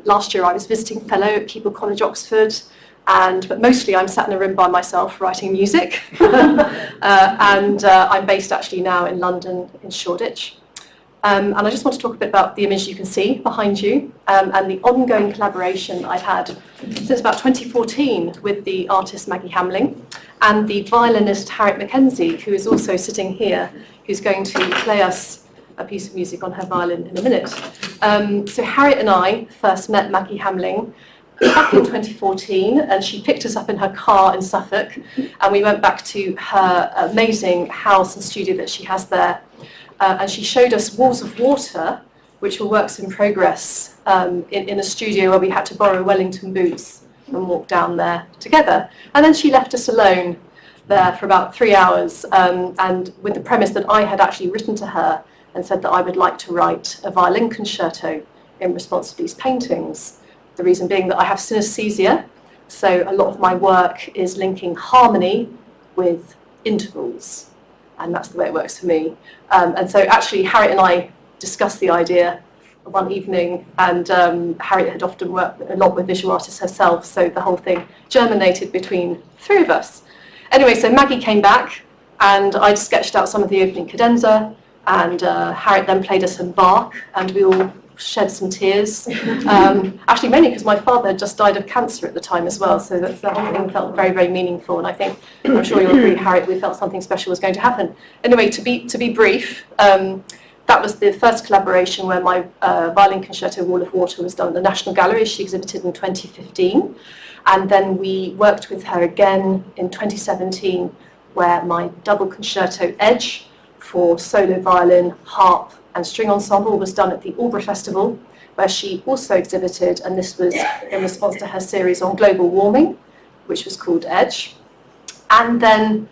last year I was visiting fellow at Keble College, Oxford, but mostly I'm sat in a room by myself writing music. And I'm based actually now in London, in Shoreditch. And I just want to talk a bit about the image you can see behind you, and the ongoing collaboration I've had since about 2014 with the artist Maggie Hamlin and the violinist Harriet Mackenzie, who is also sitting here, who's going to play us a piece of music on her violin in a minute. So Harriet and I first met Maggie Hamlin back in 2014, and she picked us up in her car in Suffolk, and we went back to her amazing house and studio that she has there. And she showed us Walls of Water, which were works in progress in a studio where we had to borrow Wellington boots and walk down there together. And then she left us alone there for about 3 hours, and with the premise that I had actually written to her and said that I would like to write a violin concerto in response to these paintings. The reason being that I have synesthesia, so a lot of my work is linking harmony with intervals. And that's the way it works for me. And so actually Harriet and I discussed the idea one evening, and Harriet had often worked a lot with visual artists herself, so the whole thing germinated between the three of us. Anyway, so Maggie came back, and I'd sketched out some of the opening cadenza, and Harriet then played us some Bach, and we all shed some tears. Actually, mainly because my father had just died of cancer at the time as well, so the whole thing felt very, very meaningful. And I think, I'm sure you'll agree, Harriet, we felt something special was going to happen. Anyway, to be brief, that was the first collaboration where my violin concerto Wall of Water was done at the National Gallery. She exhibited in 2015, and then we worked with her again in 2017, where my double concerto Edge for solo violin, harp, and string ensemble was done at the Albury Festival, where she also exhibited, and this was in response to her series on global warming, which was called Edge. And then,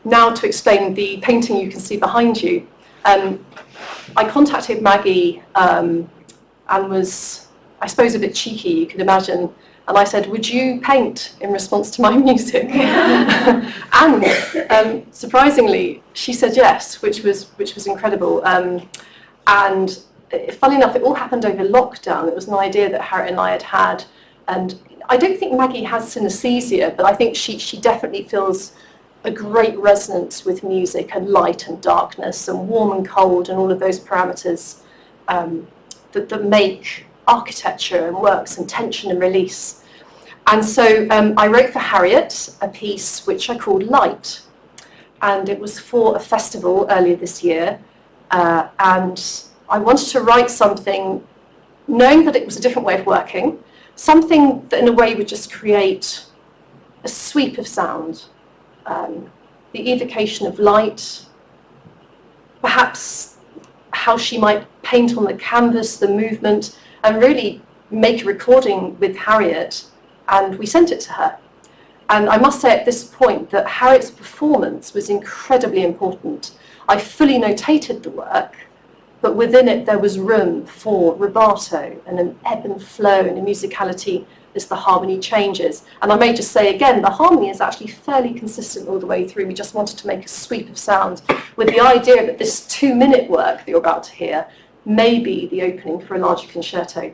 now to explain the painting you can see behind you, I contacted Maggie and was, I suppose, a bit cheeky, you could imagine, and I said, would you paint in response to my music? And surprisingly, she said yes, which was incredible. And funny enough, it all happened over lockdown. It was an idea that Harriet and I had. And I don't think Maggie has synesthesia, but I think she definitely feels a great resonance with music and light and darkness and warm and cold and all of those parameters that make architecture and works and tension and release. And so I wrote for Harriet a piece which I called Light. And it was for a festival earlier this year. And I wanted to write something, knowing that it was a different way of working, something that in a way would just create a sweep of sound, the evocation of light, perhaps how she might paint on the canvas, the movement, and really make a recording with Harriet, and we sent it to her. And I must say at this point that Harriet's performance was incredibly important. I fully notated the work, but within it there was room for rubato and an ebb and flow and a musicality as the harmony changes. And I may just say again, the harmony is actually fairly consistent all the way through. We just wanted to make a sweep of sound with the idea that this 2-minute work that you're about to hear may be the opening for a larger concerto.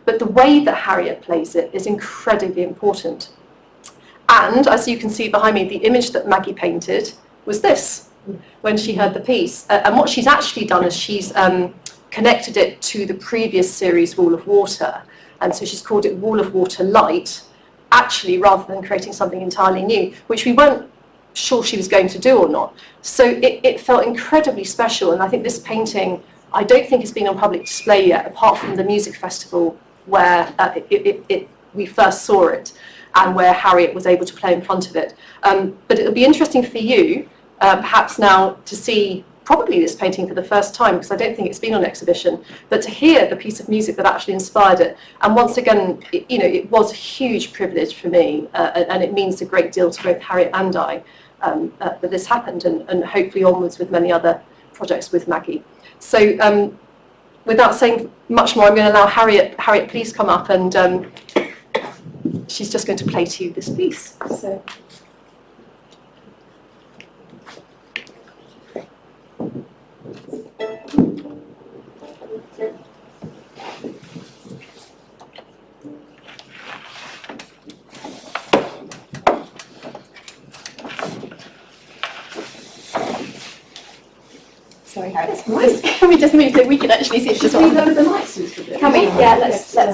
But the way that Harriet plays it is incredibly important. And as you can see behind me, the image that Maggie painted was this, when she heard the piece. And what she's actually done is she's connected it to the previous series, Wall of Water. And so she's called it Wall of Water Light, actually, rather than creating something entirely new, which we weren't sure she was going to do or not. So it felt incredibly special, and I think this painting, I don't think it's been on public display yet, apart from the music festival where we first saw it, and where Harriet was able to play in front of it. But it'll be interesting for you, perhaps now, to see probably this painting for the first time, because I don't think it's been on exhibition, but to hear the piece of music that actually inspired it. And once again, it was a huge privilege for me, and it means a great deal to both Harriet and I that this happened, and hopefully onwards with many other projects with Maggie. So without saying much more, I'm going to allow Harriet, please come up, and she's just going to play to you this piece. So. Sorry, Harriet. Can we just move so we can actually see it? Just move over the lights. Can we? Yeah, let's. Yeah.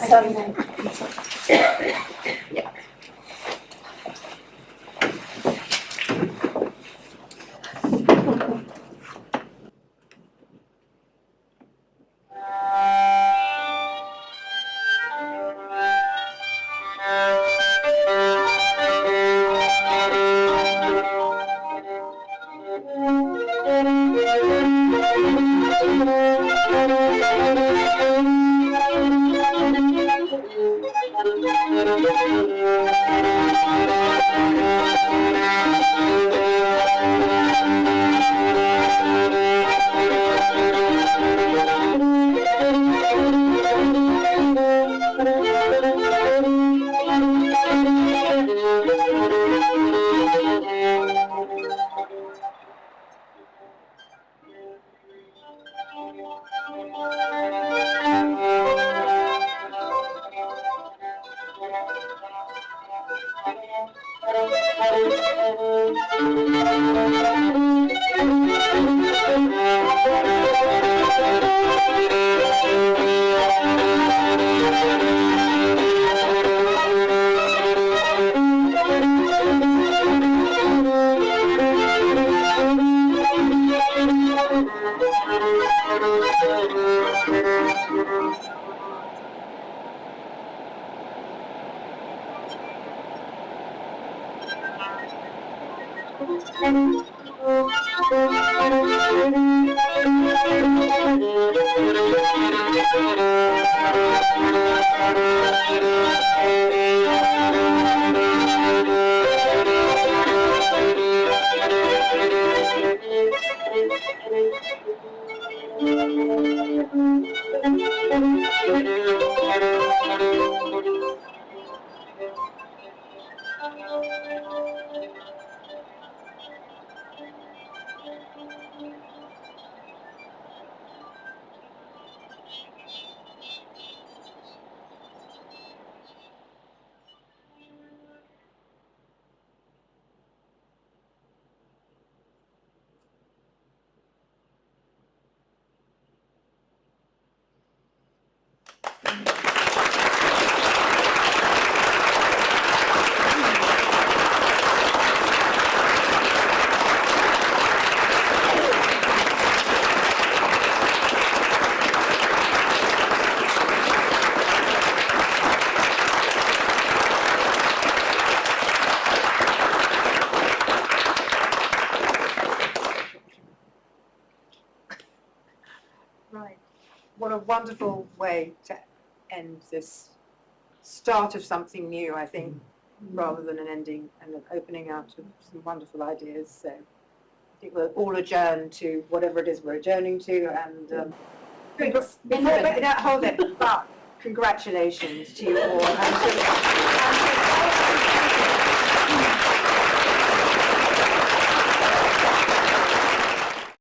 Right. What a wonderful way to end this start of something new, I think, rather than an ending and an opening out of some wonderful ideas. So I think we'll all adjourn to whatever it is we're adjourning to. And hold it. But congratulations to you all.